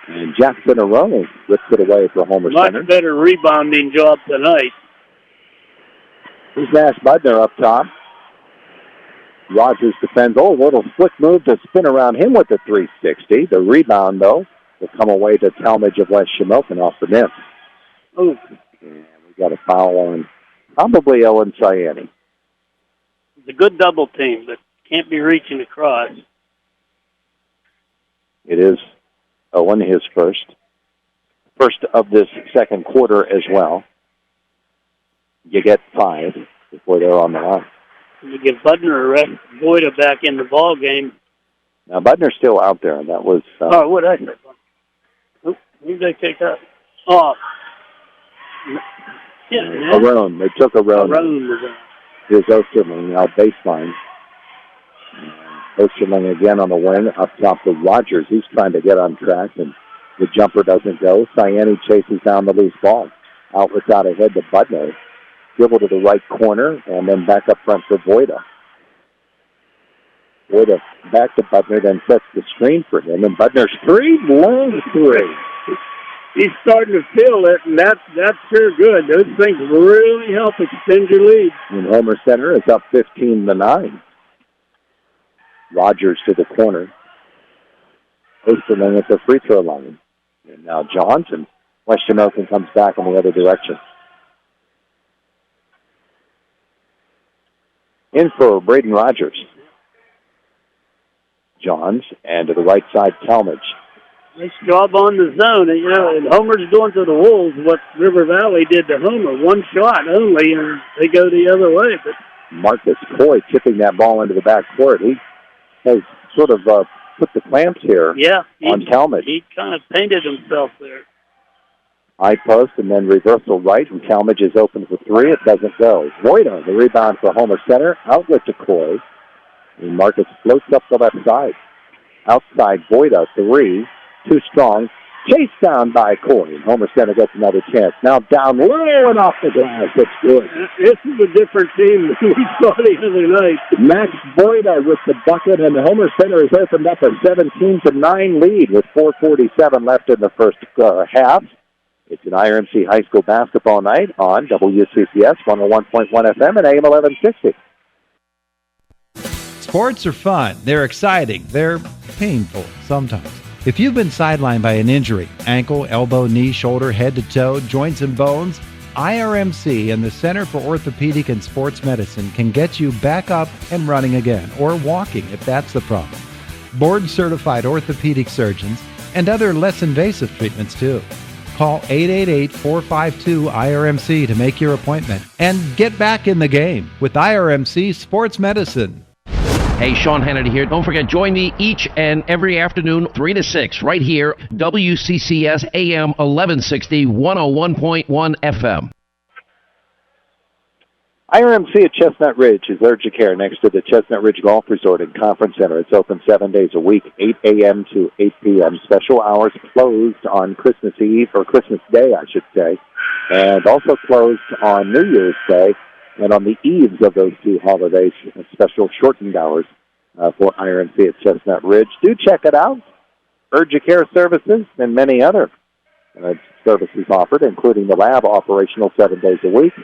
Speaker 2: And Jackson Aroni rips it away for Homer-Center.
Speaker 3: Much better rebounding job tonight.
Speaker 2: Here's Nash Budner up top. Rogers defends. Oh, a little slick move to spin around him with the 360. The rebound, though, will come away to Talmadge of West Shamokin off the miss.
Speaker 3: Oh.
Speaker 2: And we got a foul on probably Owen Sayani.
Speaker 3: It's a good double team, but can't be reaching across.
Speaker 2: It is Owen, his first of this second quarter as well. You get 5. before they're on the line.
Speaker 3: You get Budner arrested, Boyda back in the ball game.
Speaker 2: Now, Budner's still out there, and that was...
Speaker 3: what did I say? Who did they take up? Oh. Yeah.
Speaker 2: Arone. They took Arone.
Speaker 3: Arone was
Speaker 2: Here's Osterling now baseline. Osterling again on the wing, up top to Rogers. He's trying to get on track, and the jumper doesn't go. Ciani chases down the loose ball. Outlets out ahead to Budner. Dribble to the right corner, and then back up front for Boyda. Boyda back to Budner, then sets the screen for him, and Budner's long three.
Speaker 3: He's starting to feel it, and that's sure good. Those things really help extend your lead.
Speaker 2: And Homer-Center is up 15-9. Rogers to the corner. Osterling at the free throw line. And now Johnson. West Shamokin comes back in the other direction. In for Braden Rogers. Johns, and to the right side, Talmadge.
Speaker 3: Nice job on the zone. And Homer's doing to the Wolves what River Valley did to Homer. One shot only, and they go the other way. But
Speaker 2: Marcus Coy tipping that ball into the back court. He has sort of put the clamps here on Talmadge.
Speaker 3: He kind of painted himself there.
Speaker 2: High post and then reversal right, and Talmadge is open for three. It doesn't go. Boyda, the rebound for Homer-Center. Outlet to Coy. And Marcus floats up the left side. Outside, Boyda, three. Too strong. Chased down by Coy. Homer-Center gets another chance. Now down low and off the glass. It's good.
Speaker 3: This is a different team than we saw the other night.
Speaker 2: Max Boyda with the bucket, and Homer-Center has opened up a 17-9 lead with 4:47 left in the first half. It's an IRMC high school basketball night on WCCS 101.1 FM and AM 1160.
Speaker 5: Sports are fun. They're exciting. They're painful sometimes. If you've been sidelined by an injury, ankle, elbow, knee, shoulder, head to toe, joints and bones, IRMC and the Center for Orthopedic and Sports Medicine can get you back up and running again, or walking if that's the problem. Board-certified orthopedic surgeons and other less invasive treatments too. Call 888-452-IRMC to make your appointment and get back in the game with IRMC Sports Medicine.
Speaker 21: Hey, Sean Hannity here. Don't forget, join me each and every afternoon, 3 to 6, right here, WCCS AM 1160, 101.1 FM.
Speaker 2: IRMC at Chestnut Ridge is urgent care next to the Chestnut Ridge Golf Resort and Conference Center. It's open 7 days a week, 8 a.m. to 8 p.m. Special hours closed on Christmas Eve, or Christmas Day, I should say, and also closed on New Year's Day. And on the eves of those two holidays, special shortened hours for IRMC at Chestnut Ridge. Do check it out. Urgent care services and many other services offered, including the lab operational 7 days a week.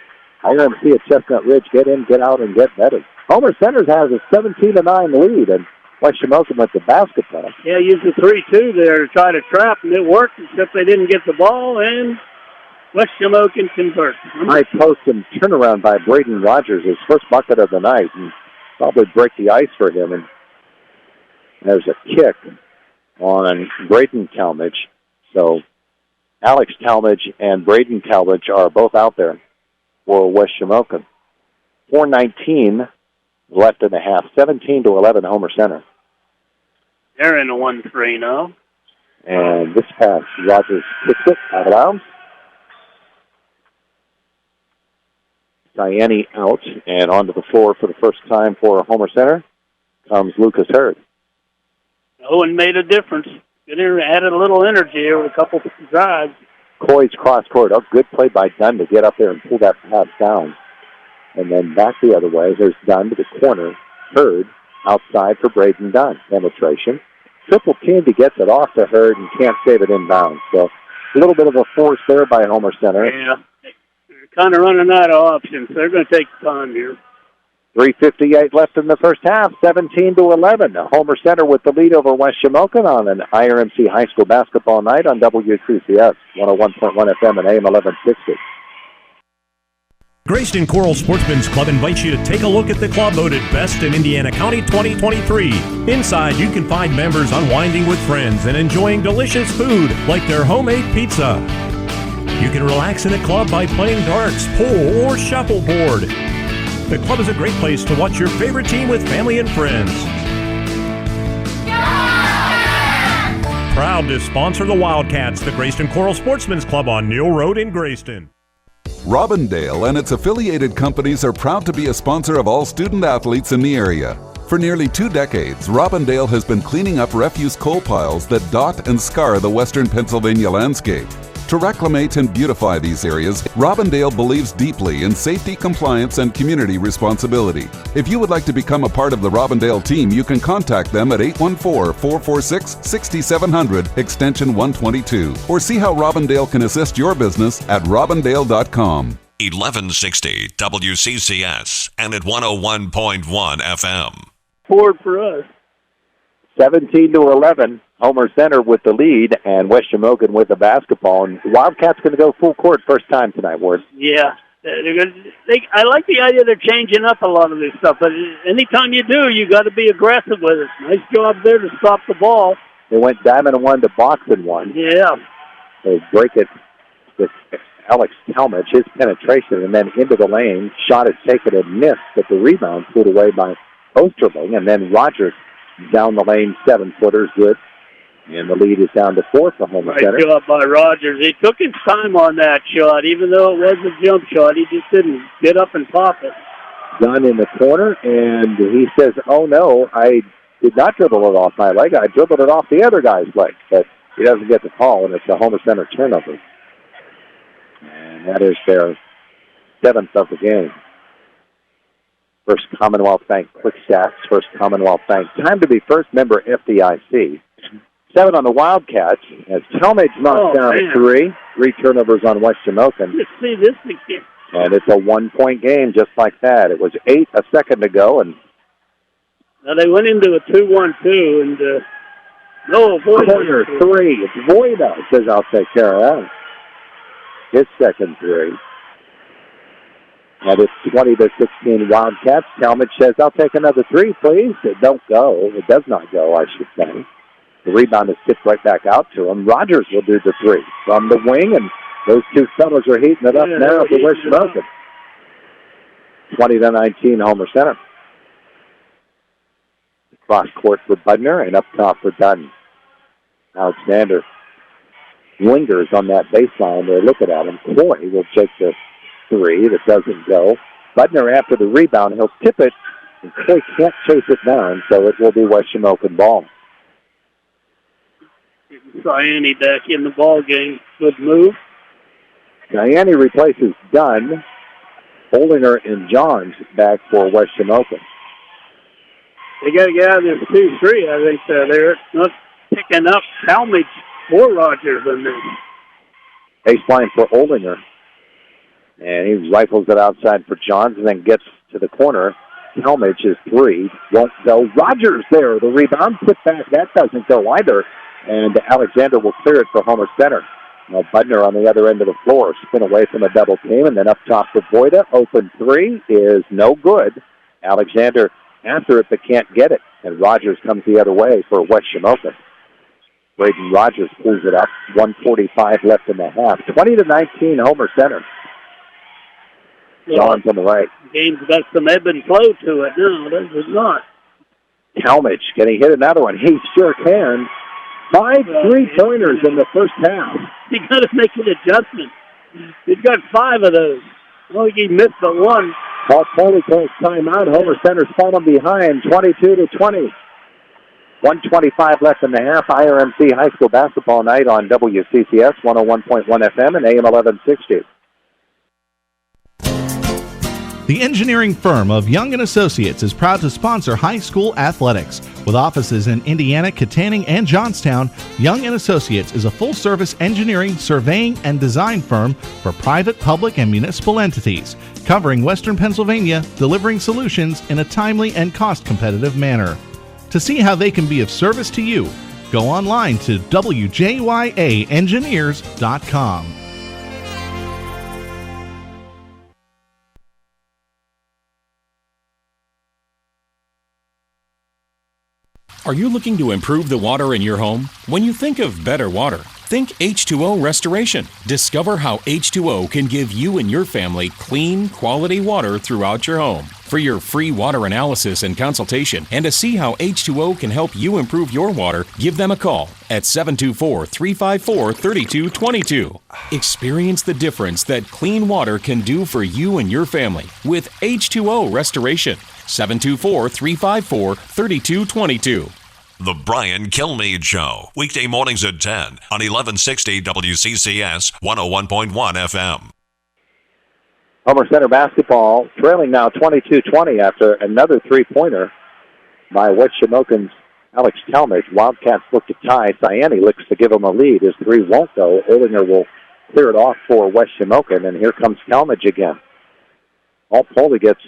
Speaker 2: IRMC at Chestnut Ridge, get in, get out, and get better. Homer-Center has a 17-9 lead, and West Shamokin with the basketball.
Speaker 3: Yeah, used the 3-2 there to try to trap, and it worked, except they didn't get the ball, and West Shamokin converts.
Speaker 2: High post and turnaround by Braden Rogers, his first bucket of the night, and probably break the ice for him. And there's a kick on Braden Talmadge. So Alex Talmadge and Braden Talmadge are both out there for West Shamokin. 4:19 left in the half, 17-11 Homer-Center.
Speaker 3: They're in a 1-3 now.
Speaker 2: And this pass, Rogers kicks it out of bounds. Ciani out and onto the floor for the first time for Homer-Center comes Lucas Hurd.
Speaker 3: Owen made a difference. Added a little energy here with a couple of drives.
Speaker 2: Coy's cross court. Oh, good play by Dunn to get up there and pull that pass down. And then back the other way. Here's Dunn to the corner. Hurd outside for Braden Dunn. Penetration. Triple team to gets it off to Hurd and can't save it inbounds. So a little bit of a force there by Homer-Center.
Speaker 3: Yeah. Kind of running out of options. They're going to take time here.
Speaker 2: 3:58 left in the first half, 17-11. Homer-Center with the lead over West Shamokin on an IRMC high school basketball night on WCCS 101.1 FM and AM 1160.
Speaker 11: Grayston Coral Sportsman's Club invites you to take a look at the club voted Best in Indiana County 2023. Inside, you can find members unwinding with friends and enjoying delicious food like their homemade pizza. You can relax in the club by playing darts, pool, or shuffleboard. the club is a great place to watch your favorite team with family and friends. Proud to sponsor the Wildcats, the Grayston Coral Sportsman's Club on Neal Road in Grayston.
Speaker 8: Robindale and its affiliated companies are proud to be a sponsor of all student athletes in the area. For nearly 2 decades, Robindale has been cleaning up refuse coal piles that dot and scar the western Pennsylvania landscape. To reclimate and beautify these areas, Robindale believes deeply in safety, compliance, and community responsibility. If you would like to become a part of the Robindale team, you can contact them at 814-446-6700, extension 122, or see how Robindale can assist your business at robindale.com.
Speaker 16: 1160 WCCS and at 101.1 FM.
Speaker 3: Ford for us.
Speaker 2: 17-11. Homer-Center with the lead, and West Shamokin with the basketball. And the Wildcats going to go full court first time tonight, Ward.
Speaker 3: Yeah. I like the idea they're changing up a lot of this stuff, but anytime you do, you got to be aggressive with it. Nice job there to stop the ball.
Speaker 2: They went diamond and one to box and one.
Speaker 3: Yeah.
Speaker 2: They break it with Alex Talmadge, his penetration, and then into the lane. Shot is taken and missed, but the rebound put away by Osterling, and then Rogers down the lane, 7-footers, good. And the lead is down to 4 for Homer-Center.
Speaker 3: Nice job by Rogers. He took his time on that shot, even though it was a jump shot. He just didn't get up and pop it.
Speaker 2: Dunn in the corner, and he says, oh, no, I did not dribble it off my leg. I dribbled it off the other guy's leg. But he doesn't get the call, and it's a Homer-Center turnover. And that is their 7th of the game. First Commonwealth Bank quick stats, First Commonwealth Bank. Time to be first member FDIC. 7 on the Wildcats as Talmadge knocks down a 3. 3 turnovers on West Shamokin.
Speaker 3: Let's see this again.
Speaker 2: And it's a 1-point game just like that. It was 8 a second to go. And
Speaker 3: now they went into a 2-1-2. And
Speaker 2: corner 3. It's Voida says, I'll take care of that. His second 3. And it's 20-16 Wildcats. Talmadge says, I'll take another 3, please. It don't go. It does not go, I should say. The rebound is tipped right back out to him. Rogers will do the 3 from the wing, and those two fellows are heating it up now for West Shamokin. 20-19 Homer-Center. Cross court for Budner and up top for Dunn. Alexander lingers on that baseline. They're looking at him. Coy will take the 3 that doesn't go. Budner after the rebound, he'll tip it, and Coy can't chase it down, so it will be West Shamokin ball.
Speaker 3: Ciani back in the ball game. Good move.
Speaker 2: Ciani replaces Dunn. Holdinger and Johns back for West Shamokin.
Speaker 3: They got to get out of this 2-3. I think they're not picking up Talmadge or Rogers in this.
Speaker 2: Baseline for Holdinger. And he rifles it outside for Johns and then gets to the corner. Talmadge's 3 won't go. Rogers there. The rebound put back. That doesn't go either. And Alexander will clear it for Homer-Center. Now Budner on the other end of the floor. Spin away from a double team. And then up top for Voida. Open 3 is no good. Alexander after it but can't get it. And Rogers comes the other way for West Shamokin. Braden Rogers pulls it up. 1:45 left in the half. 20-19 Homer-Center. John's on the right.
Speaker 3: Game's got some ebb and flow to it. No, this is not.
Speaker 2: Talmadge, can he hit another one? He sure can. 5 3-pointers in the first half.
Speaker 3: He got to make an adjustment. He's got 5 of those. I think he missed the one.
Speaker 2: Paul Foley calls timeout. Homer-Center's fallen behind, 22-20. 1:25 left in the half. IRMC High School basketball night on WCCS 101.1 FM and AM 1160.
Speaker 4: The engineering firm of Young & Associates is proud to sponsor high school athletics. With offices in Indiana, Katanning, and Johnstown, Young & Associates is a full-service engineering, surveying, and design firm for private, public, and municipal entities, covering Western Pennsylvania, delivering solutions in a timely and cost-competitive manner. To see how they can be of service to you, go online to wjyaengineers.com.
Speaker 18: Are you looking to improve the water in your home? When you think of better water, Think H2O Restoration. Discover how H2O can give you and your family clean, quality water throughout your home. For your free water analysis and consultation, and to see how H2O can help you improve your water, give them a call at 724-354-3222. Experience the difference that clean water can do for you and your family with H2O Restoration. 724-354-3222.
Speaker 16: The Brian Kilmeade Show, weekday mornings at 10 on 1160 WCCS 101.1 FM.
Speaker 2: Homer-Center basketball trailing now 22-20 after another three-pointer by West Shamokin's Alex Talmadge. Wildcats look to tie. Ciani looks to give them a lead. His three won't go. Oldinger will clear it off for West Shamokin, and here comes Talmadge again. Paul Poley gets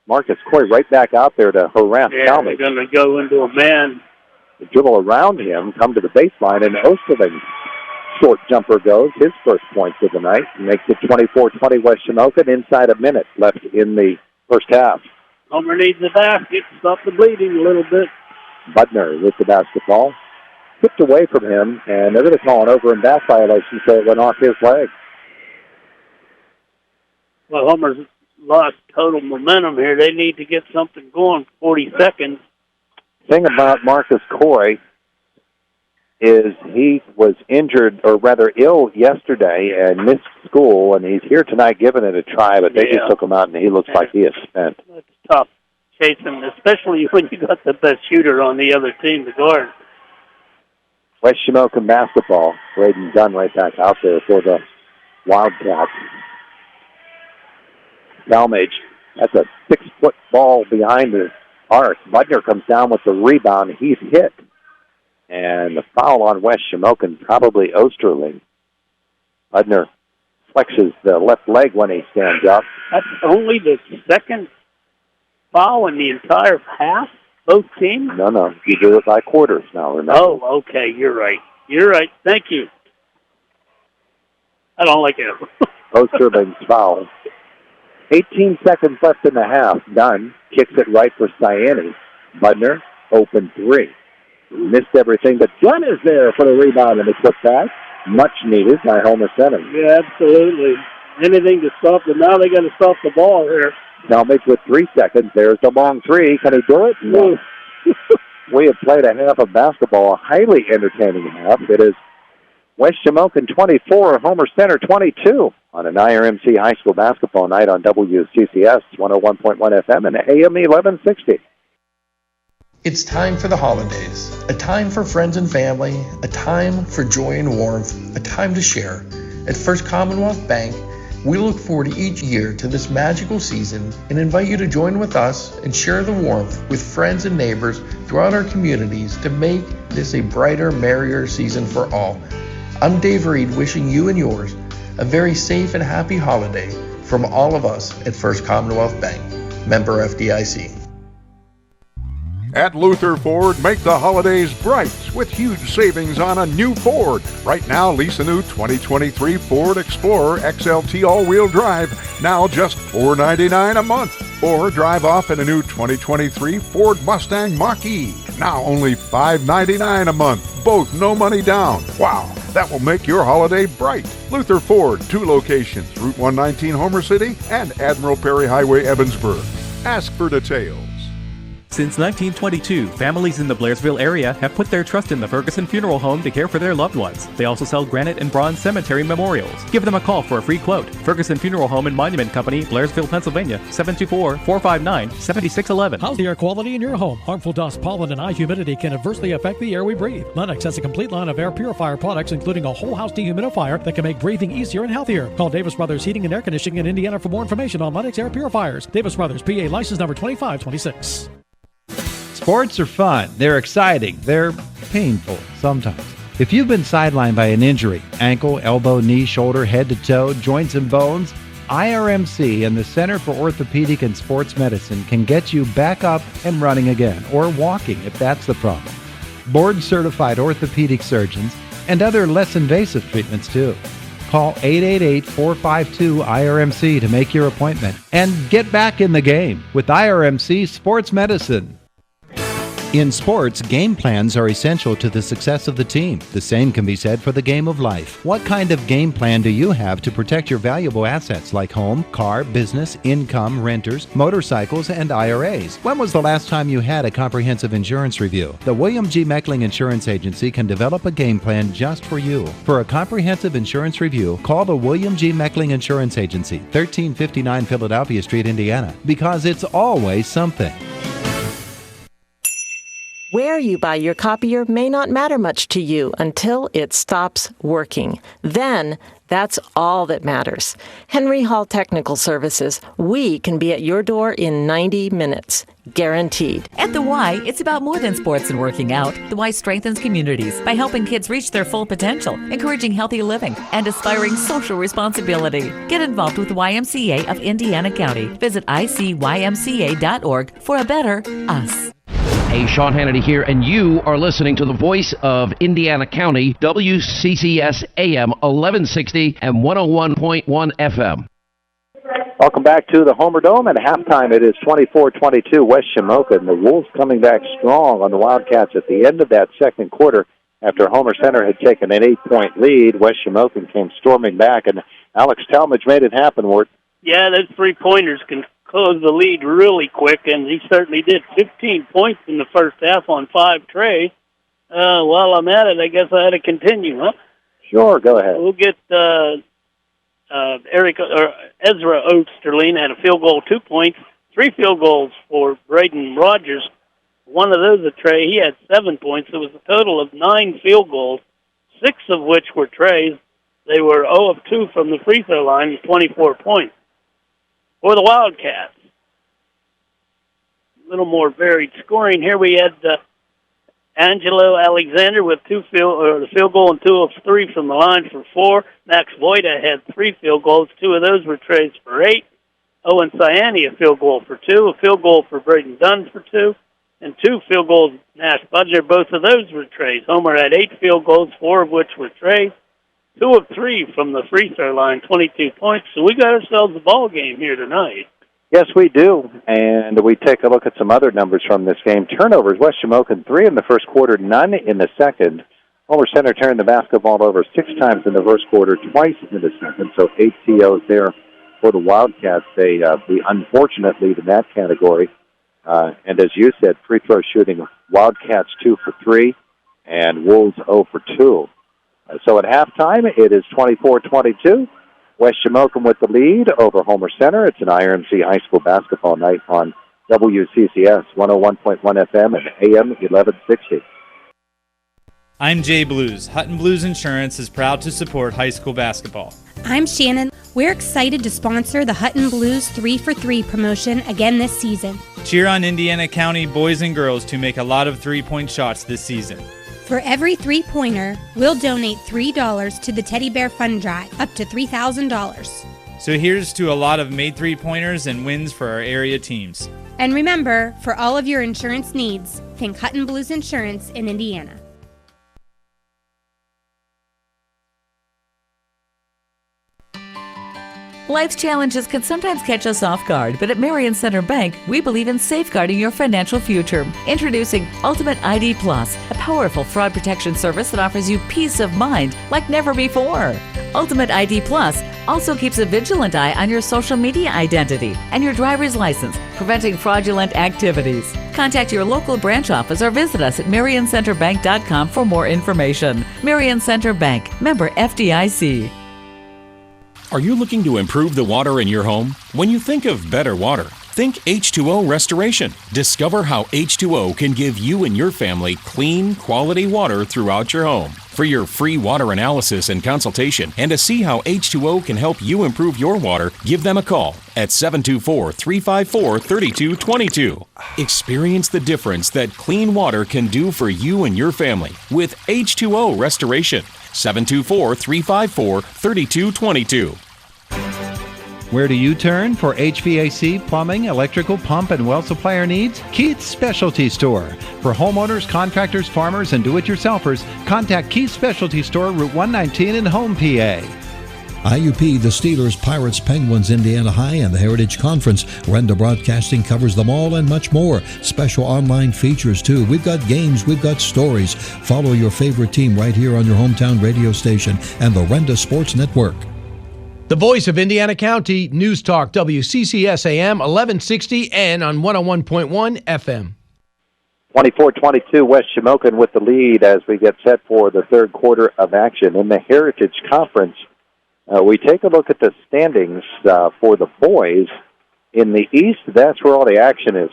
Speaker 2: Marcus Coy right back out there to harass Talmadge.
Speaker 3: They're going to go into a man.
Speaker 2: The dribble around him, come to the baseline, and Osterling's short jumper goes. His first points of the night. Makes it 24-20 West Shamokin. Inside a minute left in the first half.
Speaker 3: Homer needs the basket. Stop the bleeding a little bit.
Speaker 2: Budner with the basketball. Tipped away from him, and they're going to call an over and back violation, so it went off his leg.
Speaker 3: Well, Homer's lost total momentum here. They need to get something going. 40 seconds.
Speaker 2: Thing about Marcus Coy is he was injured, or rather ill, yesterday and missed school, and he's here tonight giving it a try, but they just took him out, and he looks like he is spent.
Speaker 3: It's tough chasing, especially when you got the best shooter on the other team to guard.
Speaker 2: West Shamokin basketball. Braden Dunn right back out there for the Wildcats. Talmadge, that's a 6-foot ball behind the arc. Budner comes down with the rebound. He's hit. And the foul on West Shamokin, probably Osterling. Budner flexes the left leg when he stands up.
Speaker 3: That's only the second foul in the entire half, both teams?
Speaker 2: No. You do it by quarters now, remember?
Speaker 3: Oh, okay. You're right. You're right. Thank you. I don't like it.
Speaker 2: Osterling's foul. 18 seconds left in the half. Dunn kicks it right for Ciani. Budner, open three. Missed everything, but Dunn is there for the rebound and the quick pass. Much needed by Homer-Center.
Speaker 3: Yeah, absolutely. Anything to stop them. Now they got to stop the ball here.
Speaker 2: Talmadge with 3 seconds. There's the long three. Can he do it? No. We have played a half of basketball, a highly entertaining half. It is West Shamokin 24, Homer-Center 22 on an IRMC high school basketball night on WCCS 101.1 FM and AM 1160.
Speaker 14: It's time for the holidays, a time for friends and family, a time for joy and warmth, a time to share. At First Commonwealth Bank, we look forward each year to this magical season and invite you to join with us and share the warmth with friends and neighbors throughout our communities to make this a brighter, merrier season for all. I'm Dave Reed, wishing you and yours a very safe and happy holiday from all of us at First Commonwealth Bank. Member FDIC.
Speaker 12: At Luther Ford, make the holidays bright with huge savings on a new Ford. Right now, lease a new 2023 Ford Explorer XLT all-wheel drive, now just $499 a month. Or drive off in a new 2023 Ford Mustang Mach-E, now only $599 a month. Both no money down. Wow, that will make your holiday bright. Luther Ford, 2 locations, Route 119 Homer City and Admiral Perry Highway Evansburg. Ask for details.
Speaker 1: Since 1922, families in the Blairsville area have put their trust in the Ferguson Funeral Home to care for their loved ones. They also sell granite and bronze cemetery memorials. Give them a call for a free quote. Ferguson Funeral Home and Monument Company, Blairsville, Pennsylvania, 724-459-7611.
Speaker 15: How's the air quality in your home? Harmful dust, pollen, and high humidity can adversely affect the air we breathe. Lennox has a complete line of air purifier products, including a whole house dehumidifier that can make breathing easier and healthier. Call Davis Brothers Heating and Air Conditioning in Indiana for more information on Lennox air purifiers. Davis Brothers, PA license number 2526.
Speaker 5: Sports are fun, they're exciting, they're painful sometimes. If you've been sidelined by an injury, ankle, elbow, knee, shoulder, head to toe, joints and bones, IRMC and the Center for Orthopedic and Sports Medicine can get you back up and running again, or walking if that's the problem. Board-certified orthopedic surgeons and other less invasive treatments too. Call 888-452-IRMC to make your appointment and get back in the game with IRMC Sports Medicine. In sports, game plans are essential to the success of the team. The same can be said for the game of life. What kind of game plan do you have to protect your valuable assets like home, car, business, income, renters, motorcycles, and IRAs? When was the last time you had a comprehensive insurance review? The William G. Meckling Insurance Agency can develop a game plan just for you. For a comprehensive insurance review, call the William G. Meckling Insurance Agency, 1359 Philadelphia Street, Indiana, because it's always something.
Speaker 6: Where you buy your copier may not matter much to you until it stops working. Then, that's all that matters. Henry Hall Technical Services, we can be at your door in 90 minutes. Guaranteed.
Speaker 22: At the Y, it's about more than sports and working out. The Y strengthens communities by helping kids reach their full potential, encouraging healthy living, and aspiring social responsibility. Get involved with the YMCA of Indiana County. Visit icymca.org for a better us.
Speaker 21: Hey, Sean Hannity here, and you are listening to the voice of Indiana County, WCCS AM 1160 and 101.1 FM.
Speaker 2: Welcome back to the Homer Dome. At halftime, it is 24-22 West Shamokin. The Wolves coming back strong on the Wildcats at the end of that second quarter after Homer-Center had taken an 8-point lead. West Shamokin came storming back, and Alex Talmadge made it happen, Ward.
Speaker 3: Yeah, those three-pointers can close the lead really quick, and he certainly did. 15 points in the first half on 5 trays. While I'm at it, I guess I had to continue, huh?
Speaker 2: Sure, go ahead.
Speaker 3: We'll get Ezra Osterling had a field goal, 2 points, 3 field goals for Braden Rogers. One of those a tray. He had 7 points. It was a total of 9 field goals, 6 of which were trays. They were 0 of 2 from the free throw line, 24 points. For the Wildcats, a little more varied scoring here. We had Angelo Alexander with the field goal and 2 of 3 from the line for 4. Max Voida had 3 field goals. 2 of those were trays for 8. Owen Cyani a field goal for 2. A field goal for Braden Dunn for 2. And 2 field goals, Nash Budger. Both of those were trays. Homer had 8 field goals, 4 of which were trays. 2 of 3 from the free throw line, 22 points. So we got ourselves a ball game here tonight.
Speaker 2: Yes, we do. And we take a look at some other numbers from this game. Turnovers, West Shamokin 3 in the first quarter, none in the second. Homer-Center turned the basketball over 6 times in the first quarter, twice in the second. So 8 TOs there for the Wildcats. They the unfortunate lead in that category. And as you said, free throw shooting, Wildcats 2 for 3 and Wolves 0 for 2. So at halftime, it is 24-22. West Shamokin with the lead over Homer-Center. It's an IRMC high school basketball night on WCCS 101.1 FM and AM 1160.
Speaker 19: I'm Jay Blues. Hutton Blues Insurance is proud to support high school basketball.
Speaker 23: I'm Shannon. We're excited to sponsor the Hutton Blues 3 for 3 promotion again this season.
Speaker 19: Cheer on Indiana County boys and girls to make a lot of three-point shots this season.
Speaker 23: For every 3-pointer, we'll donate $3 to the Teddy Bear Fund Drive, up to $3,000.
Speaker 19: So here's to a lot of made three-pointers and wins for our area teams.
Speaker 23: And remember, for all of your insurance needs, think Hutton Blues Insurance in Indiana.
Speaker 22: Life's challenges can sometimes catch us off guard, but at Marino-Center Bank, we believe in safeguarding your financial future. Introducing Ultimate ID Plus, a powerful fraud protection service that offers you peace of mind like never before. Ultimate ID Plus also keeps a vigilant eye on your social media identity and your driver's license, preventing fraudulent activities. Contact your local branch office or visit us at MarionCenterBank.com for more information. Marino-Center Bank, member FDIC.
Speaker 18: Are you looking to improve the water in your home? When you think of better water, think H2O Restoration. Discover how H2O can give you and your family clean, quality water throughout your home. For your free water analysis and consultation, and to see how H2O can help you improve your water, give them a call at 724-354-3222. Experience the difference that clean water can do for you and your family with H2O Restoration. 724-354-3222.
Speaker 5: Where do you turn for HVAC, plumbing, electrical, pump, and well supplier needs? Keith's Specialty Store. For homeowners, contractors, farmers, and do-it-yourselfers, contact Keith's Specialty Store, Route 119 in Home, PA.
Speaker 7: IUP, the Steelers, Pirates, Penguins, Indiana High, and the Heritage Conference. Renda Broadcasting covers them all and much more. Special online features, too. We've got games, we've got stories. Follow your favorite team right here on your hometown radio station and the Renda Sports Network.
Speaker 9: The voice of Indiana County, News Talk, WCCS AM, 1160 and on 101.1 FM.
Speaker 2: 24-22, West Shamokin with the lead as we get set for the third quarter of action. In the Heritage Conference, we take a look at the standings for the boys. In the East, that's where all the action is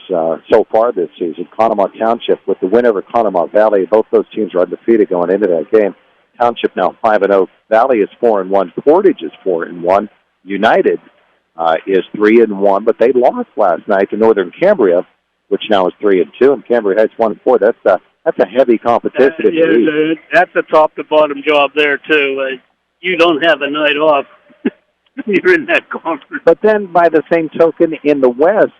Speaker 2: so far this season. Conemaugh Township with the win over Conemaugh Valley. Both those teams are undefeated going into that game. Township now 5-0. Valley is 4-1. Portage is 4-1. United is 3-1, but they lost last night to Northern Cambria, which now is 3-2, and Cambria Heights 1-4. That's a heavy competition.
Speaker 3: That's a top-to-bottom job there too. You don't have a night off. You're in that conference.
Speaker 2: But then, by the same token, in the West,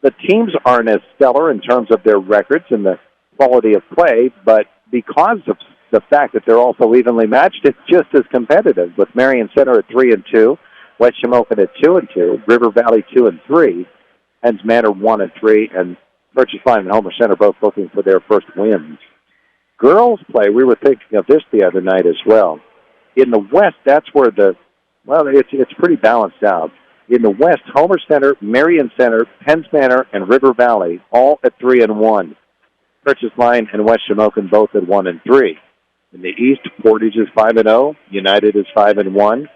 Speaker 2: the teams aren't as stellar in terms of their records and the quality of play, but because of the fact that they're also evenly matched, it's just as competitive, with Marion Center at 3-2, West Shamokin at 2-2, River Valley 2-3, Hens Manor 1-3, and Purchase Line and Homer-Center both looking for their first wins. Girls play, we were thinking of this the other night as well. In the West, that's where it's pretty balanced out. In the West, Homer-Center, Marion Center, Hens Manor, and River Valley all at 3-1. Purchase Line and West Shamokin both at 1-3. In the East, Portage is 5-0. United is 5-1.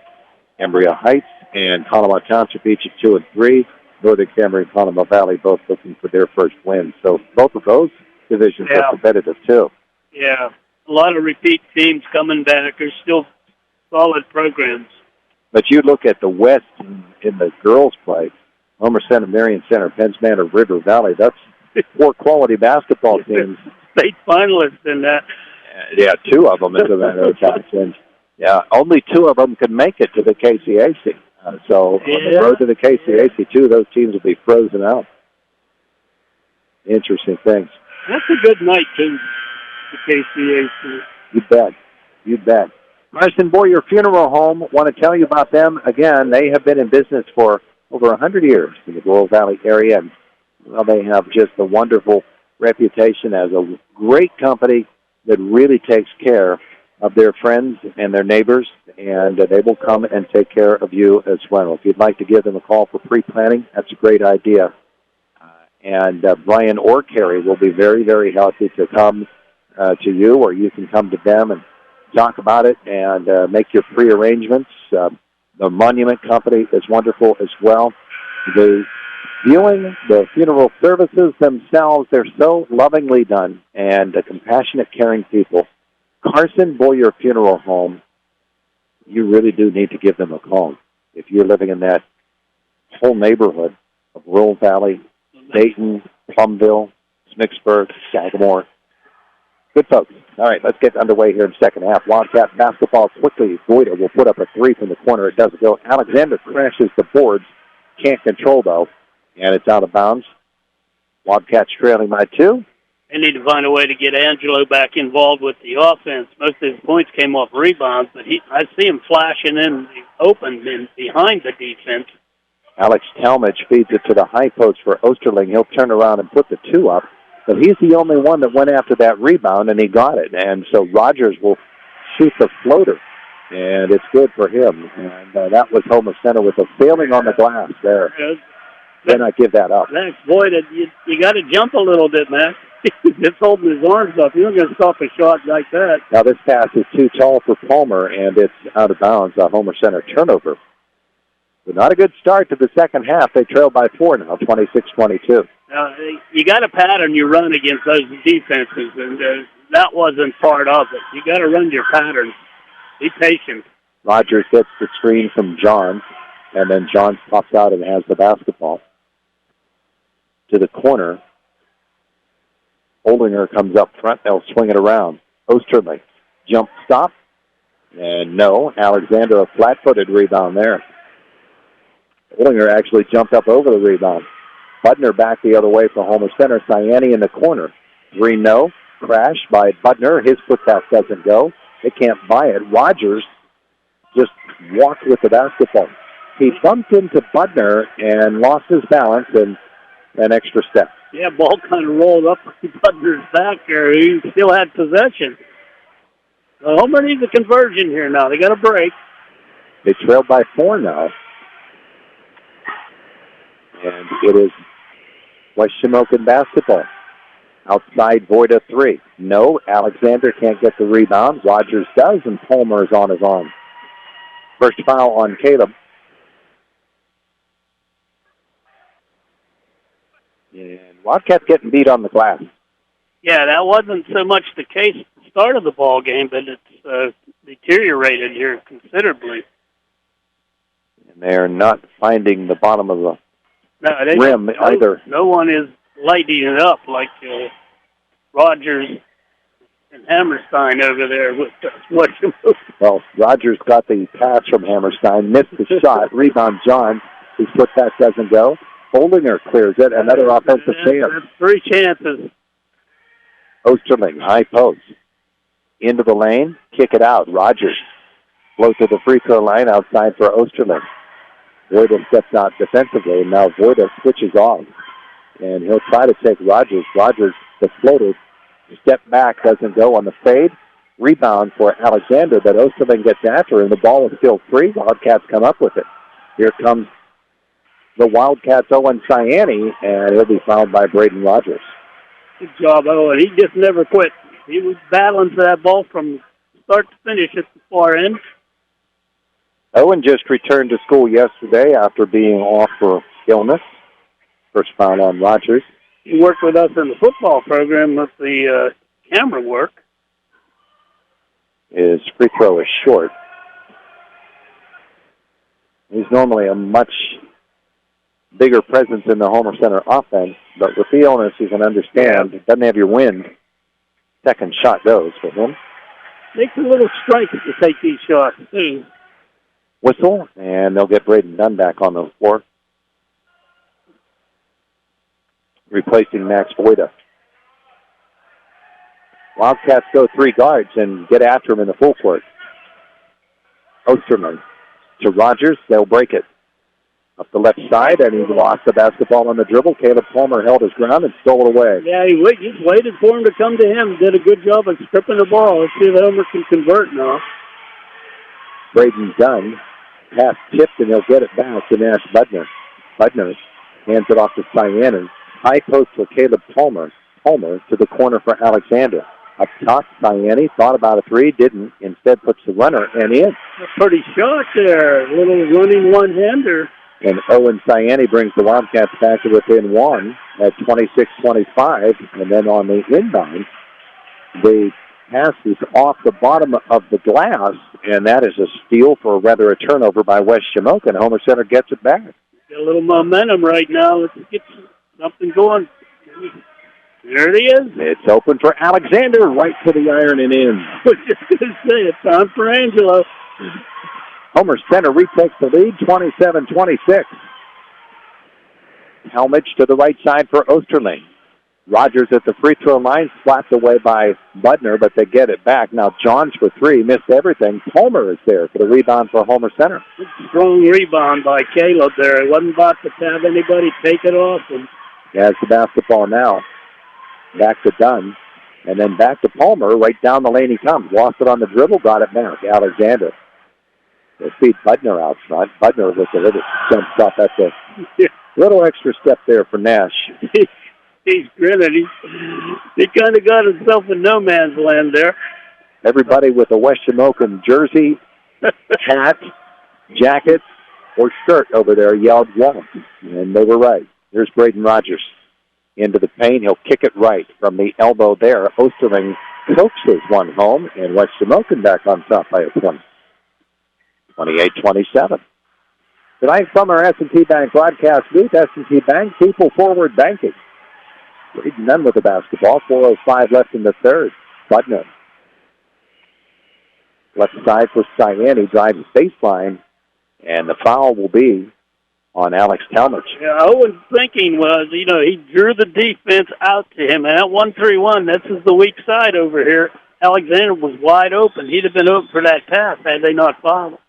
Speaker 2: Cambria Heights and Conemaugh Township each at 2-3. Northern Cambria and Conemaugh Valley both looking for their first win. So both of those divisions are competitive too.
Speaker 3: Yeah, a lot of repeat teams coming back. There's still solid programs.
Speaker 2: But you look at the West in the girls' play, Homer-Center, Marion Center, Hens Manor, River Valley. That's 4 quality basketball teams.
Speaker 3: State finalists in that.
Speaker 2: Yeah, 2 of them, as a matter of fact. And, yeah, only 2 of them can make it to the KCAC. So on the road to the KCAC, 2 of those teams will be frozen out. Interesting things.
Speaker 3: That's a good night, too, the KCAC.
Speaker 2: You bet. You bet. Carson Boyer Funeral Home, want to tell you about them. Again, they have been in business for over 100 years in the Laurel Valley area. And, well, they have just a wonderful reputation as a great company that really takes care of their friends and their neighbors, and they will come and take care of you as well. If you'd like to give them a call for pre-planning, that's a great idea. And Brian or Carrie will be very, very happy to come to you, or you can come to them and talk about it and make your pre-arrangements. The Monument Company is wonderful as well. The viewing, the funeral services themselves, they're so lovingly done, and compassionate, caring people. Carson Boyer Funeral Home, you really do need to give them a call. If you're living in that whole neighborhood of Rural Valley, Dayton, Plumville, Smicksburg, Sagamore. Good folks. All right, let's get underway here in the second half. Wildcat basketball quickly. Boyda will put up a 3 from the corner. It doesn't go. Alexander crashes the boards. Can't control, though, and it's out of bounds. Wildcats trailing by 2.
Speaker 3: They need to find a way to get Angelo back involved with the offense. Most of his points came off rebounds, but I see him flashing in open and behind the defense.
Speaker 2: Alex Talmadge feeds it to the high post for Osterling. He'll turn around and put the 2 up, but he's the only one that went after that rebound, and he got it. And so Rogers will shoot the floater, and it's good for him. And that was Homer-Center with a failing on the glass there. Then I give that up.
Speaker 3: Thanks, boy. You got to jump a little bit, man. Just holding his arms up. You're not going to stop a shot like that.
Speaker 2: Now this pass is too tall for Palmer, and it's out of bounds. A Homer-Center turnover. But not a good start to the second half. They trail by 4 now, 26-22.
Speaker 3: Now, you got a pattern you run against those defenses, and that wasn't part of it. You got to run your patterns. Be patient.
Speaker 2: Rogers gets the screen from Johns, and then Johns pops out and has the basketball. To the corner. Oldinger comes up front. They'll swing it around. Osterling. Jump stop. And no. Alexander, a flat-footed rebound there. Oldinger actually jumped up over the rebound. Budner back the other way for Homer-Center. Ciani in the corner. 3 no. Crash by Budner. His foot pass doesn't go. They can't buy it. Rogers just walked with the basketball. He bumped into Budner and lost his balance and an extra step.
Speaker 3: Yeah, ball kind of rolled up Budner's back there. He still had possession. Homer needs a conversion here now. They got a break.
Speaker 2: They trail by 4 now. And it is West Shamokin basketball. Outside, Voida 3. No, Alexander can't get the rebound. Rogers does, and Palmer is on his arm. First foul on Caleb. And Wildcats getting beat on the glass.
Speaker 3: Yeah, that wasn't so much the case at the start of the ball game, but it's deteriorated here considerably.
Speaker 2: And they're not finding the bottom of the rim either.
Speaker 3: No one is lighting it up like Rogers and Hammerstein over there with what.
Speaker 2: Well, Rogers got the pass from Hammerstein, missed the shot. Rebound, John. His foot pass doesn't go. Holdinger clears it. Another offensive chance.
Speaker 3: That's 3 chances.
Speaker 2: Osterling, high post. Into the lane, kick it out. Rogers float to the free throw line outside for Osterling. Voida steps out defensively, and now Voida switches off. And he'll try to take Rogers. Rogers, the floater, step back, doesn't go on the fade. Rebound for Alexander, but Osterling gets after him. The ball is still free. Wildcats come up with it. Here comes the Wildcats, Owen Cyani, and he'll be fouled by Braden Rogers.
Speaker 3: Good job, Owen. He just never quit. He was battling for that ball from start to finish at the far end.
Speaker 2: Owen just returned to school yesterday after being off for illness. First foul on Rogers.
Speaker 3: He worked with us in the football program with the camera work.
Speaker 2: His free throw is short. He's normally a much bigger presence in the Homer-Center offense, but with the illness, you can understand, it doesn't have your wind. Second shot goes for him.
Speaker 3: Takes a little strength to take these shots, too.
Speaker 2: Whistle, and they'll get Braden Dunn back on the floor, replacing Max Voida. Wildcats go 3 guards and get after him in the full court. Osterman to Rogers. They'll break it. Up the left side, and he lost the basketball on the dribble. Caleb Palmer held his ground and stole it away.
Speaker 3: Yeah, he just waited for him to come to him. Did a good job of stripping the ball. Let's see if Elmer can convert now.
Speaker 2: Braden Dunn. Pass tipped, and he'll get it back to Nash Budner. Budner hands it off to Cyan. High post for Caleb Palmer. Palmer to the corner for Alexander. Up top, Cyani thought about a 3, didn't. Instead puts the runner and in.
Speaker 3: A pretty shot there. A little running one-hander.
Speaker 2: And Owen Cyani brings the Wildcats back to within 1 at 26-25. And then on the inbound, the pass is off the bottom of the glass, and that is a steal for rather a turnover by West Shamokin. Homer-Center gets it back.
Speaker 3: Got a little momentum right now. Let's get something going. There it is.
Speaker 2: It's open for Alexander, right to the iron and in.
Speaker 3: I was just going to say, it's time for Angelo.
Speaker 2: Homer-Center retakes the lead, 27-26. Helmich to the right side for Osterling. Rogers at the free throw line, slapped away by Budner, but they get it back. Now Johns for 3, missed everything. Palmer is there for the rebound for Homer-Center.
Speaker 3: Strong rebound by Caleb there. He wasn't about to have anybody take it off him.
Speaker 2: He has the basketball now. Back to Dunn. And then back to Palmer. Right down the lane he comes. Lost it on the dribble, got it back. Alexander. They feed Budner out front. Budner with a little jump stop. That's a little extra step there for Nash.
Speaker 3: He's grinning. He kind of got himself in no man's land there.
Speaker 2: Everybody with a West Shamokin jersey, hat, jacket, or shirt over there yelled "Womp," and they were right. Here's Braden Rogers into the paint. He'll kick it right from the elbow there. Osterling coaxes one home, and West Shamokin back on top by a point. 28-27. Tonight from our S&T Bank broadcast booth, S&T Bank, people forward banking. Braden Dunn with the basketball. 4:05 left in the third. Budner. Left side for Cyani. Drives the baseline. And the foul will be on Alex Talmadge.
Speaker 3: Yeah, Owen's thinking was, he drew the defense out to him. And at 1-3-1, this is the weak side over here. Alexander was wide open. He'd have been open for that pass had they not fouled him.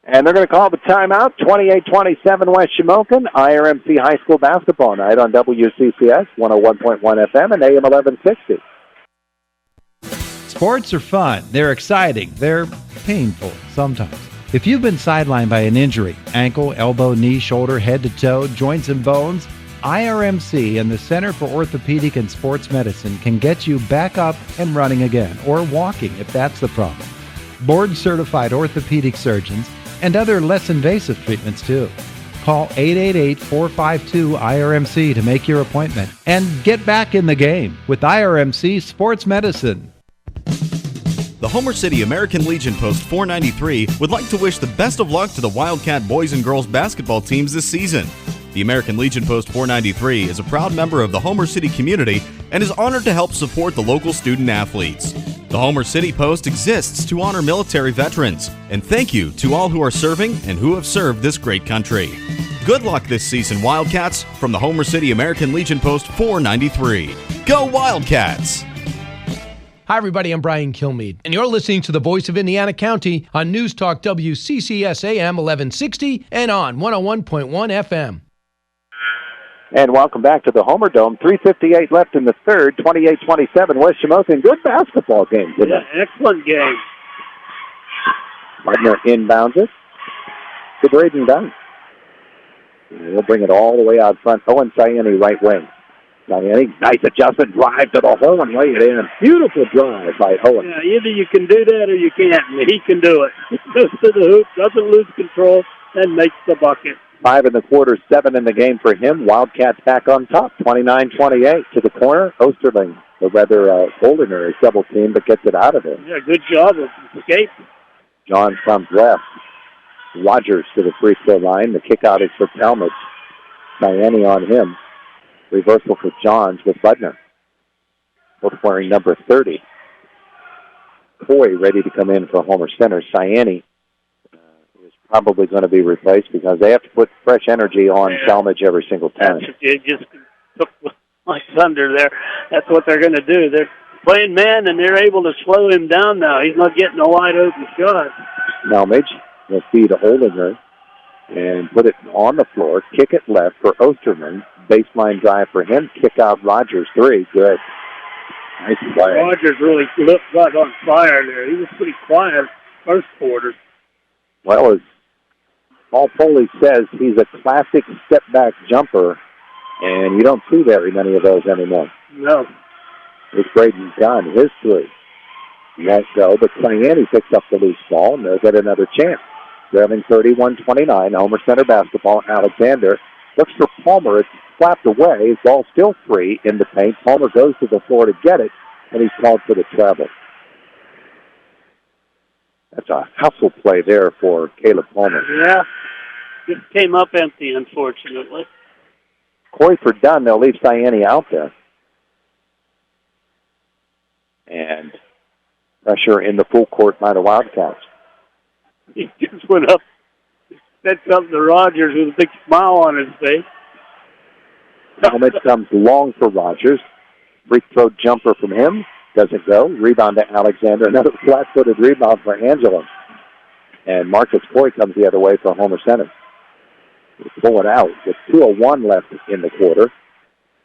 Speaker 2: And they're going to call the timeout, 28-27 West Shamokin, IRMC High School basketball night on WCCS 101.1 FM and AM 1160.
Speaker 5: Sports are fun. They're exciting. They're painful sometimes. If you've been sidelined by an injury, ankle, elbow, knee, shoulder, head to toe, joints and bones, IRMC and the Center for Orthopedic and Sports Medicine can get you back up and running again, or walking if that's the problem. Board-certified orthopedic surgeons and other less invasive treatments too. Call 888-452-IRMC to make your appointment and get back in the game with IRMC Sports Medicine.
Speaker 4: The Homer City American Legion Post 493 would like to wish the best of luck to the Wildcat boys and girls basketball teams this season. The American Legion Post 493 is a proud member of the Homer City community and is honored to help support the local student athletes. The Homer City Post exists to honor military veterans, and thank you to all who are serving and who have served this great country. Good luck this season, Wildcats, from the Homer City American Legion Post 493. Go Wildcats!
Speaker 9: Hi, everybody. I'm Brian Kilmeade, and you're listening to the Voice of Indiana County on News Talk WCCS AM 1160 and on 101.1 FM.
Speaker 2: And welcome back to the Homer Dome. 3:58 left in the third, 28-27 West Shamokin. Good basketball game today.
Speaker 3: Yeah, excellent game.
Speaker 2: Gardner inbounds it to Braden Dunn. He'll bring it all the way out front. Owen Sayani, right wing. Sayani, nice adjustment, drive to the hole and lay it in. Beautiful drive by Owen.
Speaker 3: Yeah, either you can do that or you can't, and he can do it. He goes to the hoop, doesn't lose control, and makes the bucket.
Speaker 2: 5 in the quarter, 7 in the game for him. Wildcats back on top, 29-28 to the corner. Osterling, or rather Goldener, is double teamed but gets it out of there.
Speaker 3: Yeah, good job of escape.
Speaker 2: John comes left. Rogers to the free throw line. The kick out is for Talmadge. Sayani on him. Reversal for Johns with Budner. Both wearing number 30. Coy ready to come in for Homer-Center. Sayani is probably going to be replaced because they have to put fresh energy on Talmadge every single time.
Speaker 3: It just took like thunder there. That's what they're going to do. They're playing man, and they're able to slow him down now. He's not getting a wide-open shot.
Speaker 2: Talmadge will feed Oldinger and put it on the floor. Kick it left for Osterman. Baseline drive for him. Kick out Rogers. 3. Good. Nice play.
Speaker 3: Rogers really got on fire there. He was pretty quiet first quarter.
Speaker 2: Well, as Paul Foley says, he's a classic step-back jumper, and you don't see very many of those anymore.
Speaker 3: No.
Speaker 2: It's Braden Dunn, his 3. Won't go, but Sayani picks up the loose ball, and they'll get another chance. Trailing 31-29, Homer-Center basketball. Alexander looks for Palmer. It's slapped away. His ball still free in the paint. Palmer goes to the floor to get it, and he's called for the travel. That's a hustle play there for Caleb Palmer.
Speaker 3: Yeah, just came up empty, unfortunately.
Speaker 2: Coy for Dunn. They'll leave Sayani out there. And pressure in the full court by the Wildcats.
Speaker 3: He just went up, said something to Rogers with a big smile on his face.
Speaker 2: Talmadge comes long for Rogers. Free throw jumper from him. Doesn't go. Rebound to Alexander. Another flat-footed rebound for Angela. And Marcus Coy comes the other way for Homer-Center. Pull it out with 2:01 left in the quarter.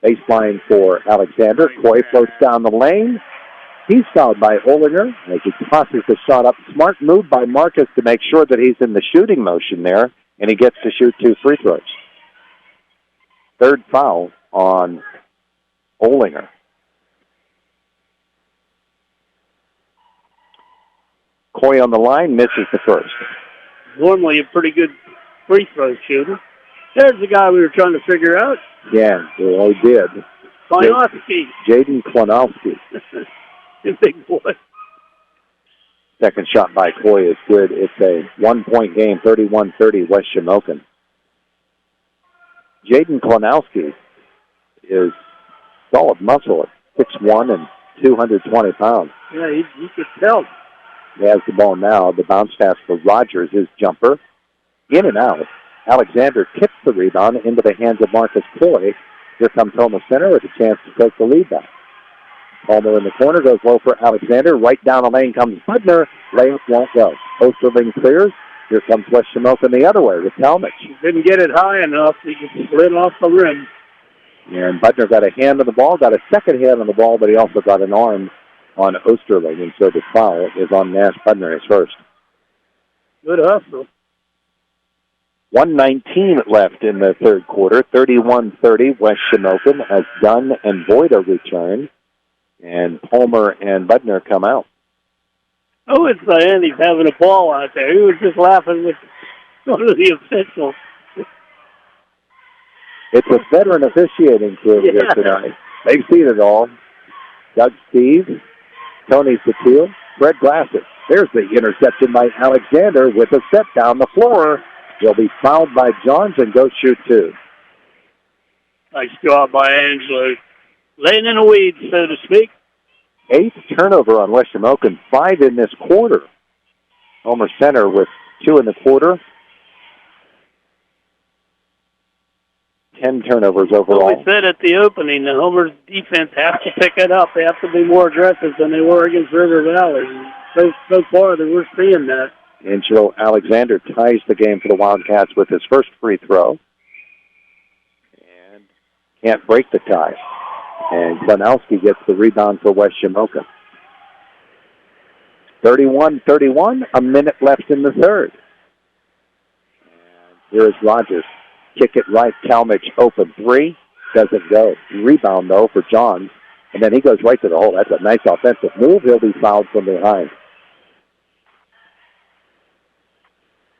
Speaker 2: Baseline for Alexander. Coy floats down the lane. He's fouled by Olinger as he tosses the shot up. Smart move by Marcus to make sure that he's in the shooting motion there, and he gets to shoot 2 free throws. Third foul on Olinger. Coy on the line, misses the first.
Speaker 3: Normally a pretty good free throw shooter. There's the guy we were trying to figure out.
Speaker 2: Yeah, well, he did.
Speaker 3: Klonowski.
Speaker 2: Jaden Klonowski.
Speaker 3: Big boy.
Speaker 2: Second shot by Coy is good. It's a 1-point game, 31-30 West Shamokin. Jaden Klonowski is solid muscle at 6'1" and 220 pounds.
Speaker 3: Yeah, you could tell.
Speaker 2: He has the ball now. The bounce pass for Rogers, his jumper. In and out. Alexander tips the rebound into the hands of Marcus Coy. Here comes Homer-Center with a chance to take the lead back. Palmer in the corner, goes low for Alexander. Right down the lane comes Budner. Layup won't go. Osterling clears. Here comes West Shamokin the other way with Talmadge.
Speaker 3: Didn't get it high enough. He slid off the rim.
Speaker 2: And Budner got a hand on the ball, got a second hand on the ball, but he also got an arm on Osterling, and so the foul is on Nash Budner, his first.
Speaker 3: Good hustle.
Speaker 2: 1:19 left in the third quarter. 31-30, West Shamokin as Dunn and Voida return, and Palmer and Budner come out.
Speaker 3: Oh, it's Andy's having a ball out there. He was just laughing with one of the officials.
Speaker 2: It's a veteran officiating crew here tonight. They've seen it all. Doug Steve, Tony Satil, Fred Glassett. There's the interception by Alexander with a set down the floor. He'll be fouled by Johns and go shoot two.
Speaker 3: Nice job by Angelo. Laying in the weeds, so to speak.
Speaker 2: 8th turnover on West Shamokin, 5 in this quarter. Homer-Center with 2 in the quarter. 10 turnovers overall.
Speaker 3: Well, we said at the opening, the Homer's defense has to pick it up. They have to be more aggressive than they were against River Valley. So far, we're seeing that.
Speaker 2: Angelo Alexander ties the game for the Wildcats with his first free throw. And can't break the tie. And Klenowski gets the rebound for West Shamokin. 31-31, a minute left in the third. And here is Rogers. Kick it right, Talmadge open three. Doesn't go. Rebound, though, for Johns. And then he goes right to the hole. That's a nice offensive move. He'll be fouled from behind.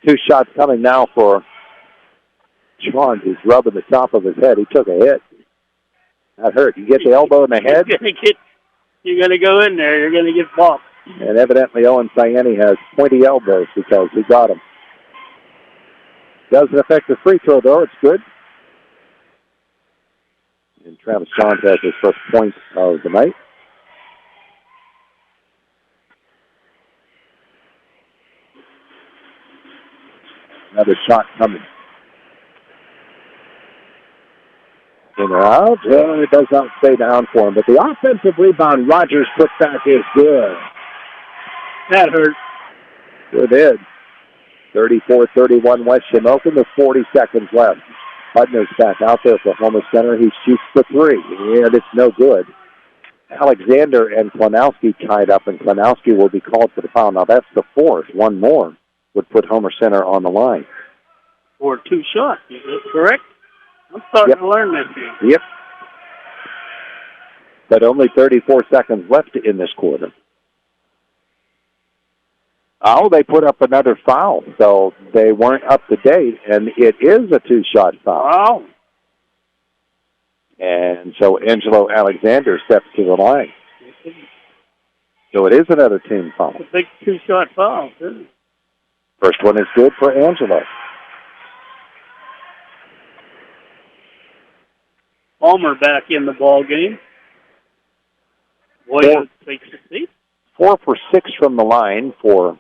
Speaker 2: 2 shots coming now for Johns. He's rubbing the top of his head. He took a hit. That hurt. You get the elbow in the head.
Speaker 3: You're going to go in there. You're going to get bumped.
Speaker 2: And evidently Owen Sayani has pointy elbows because he got him. Doesn't affect the free throw, though. It's good. And Travis Johns has his first point of the night. Another shot coming. In or out. Well, it does not stay down for him. But the offensive rebound Rogers put back is good.
Speaker 3: That hurt.
Speaker 2: Sure did. 34-31 West Shamokin with 40 seconds left. Budner's back out there for Homer-Center. He shoots the three, and it's no good. Alexander and Klenowski tied up, and Klenowski will be called for the foul. Now, that's the fourth. One more would put Homer-Center on the line.
Speaker 3: Or 2 shots, is that correct? I'm starting to learn this here.
Speaker 2: Yep. But only 34 seconds left in this quarter. Oh, they put up another foul, so they weren't up to date, and it is a 2-shot foul.
Speaker 3: Wow.
Speaker 2: And so Angelo Alexander steps to the line. So it is another team foul.
Speaker 3: It's a big 2-shot foul, too.
Speaker 2: First one is good for Angelo.
Speaker 3: Palmer back in the ball game. Boy, takes a seat.
Speaker 2: 4 for 6 from the line for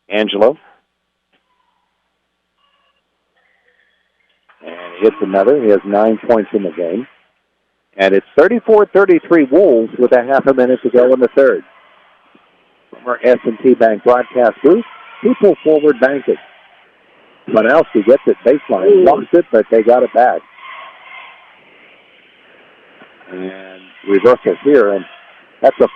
Speaker 2: Angelo. And he hits another. He has 9 points in the game. And it's 34-33 Wolves with a half a minute to go in the third. From our S&T Bank broadcast booth, people forward banking. Klenowski gets it baseline. Lost it, but they got it back. And reversal here. And that's a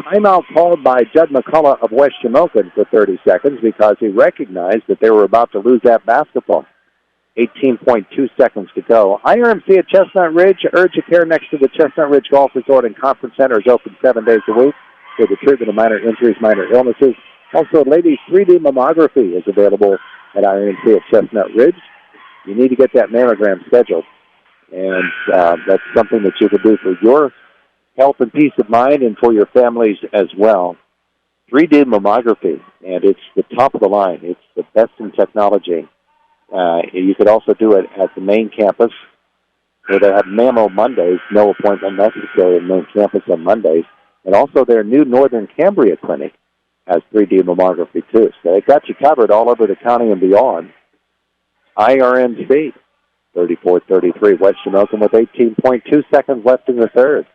Speaker 2: timeout called by Judd McCullough of West Shamokin for 30 seconds because he recognized that they were about to lose that basketball. 18.2 seconds to go. IRMC at Chestnut Ridge, urgent care next to the Chestnut Ridge Golf Resort and Conference Center is open 7 days a week for the treatment of minor injuries, minor illnesses. Also, ladies' 3D mammography is available at IRMC at Chestnut Ridge. You need to get that mammogram scheduled. And that's something that you can do for your health and peace of mind and for your families as well. 3D mammography, and it's the top of the line. It's the best in technology. You could also do it at the main campus where they have Mammo Mondays, no appointment necessary at main campus on Mondays. And also their new Northern Cambria Clinic has 3D mammography too. So they've got you covered all over the county and beyond. IRMC. 34-33, West Shamokin with 18.2 seconds left in the third.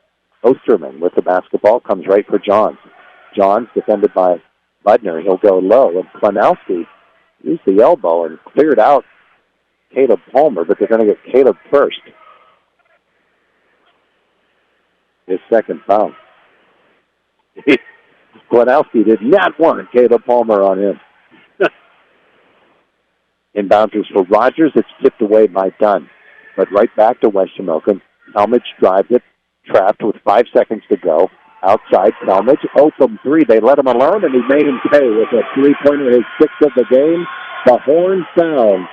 Speaker 2: Osterman with the basketball comes right for Johns. Johns defended by Budner. He'll go low, and Klenowski used the elbow and cleared out Caleb Palmer, but they're going to get Caleb first. His second foul. Glenowski did not want Caleb Palmer on him. Inbounders for Rogers. It's tipped away by Dunn. But right back to West Shamokin. Talmadge drives it, trapped with 5 seconds to go. Outside, Talmadge, open three. They let him alone, and he made him pay with a three-pointer, his sixth of the game. The horn sounds.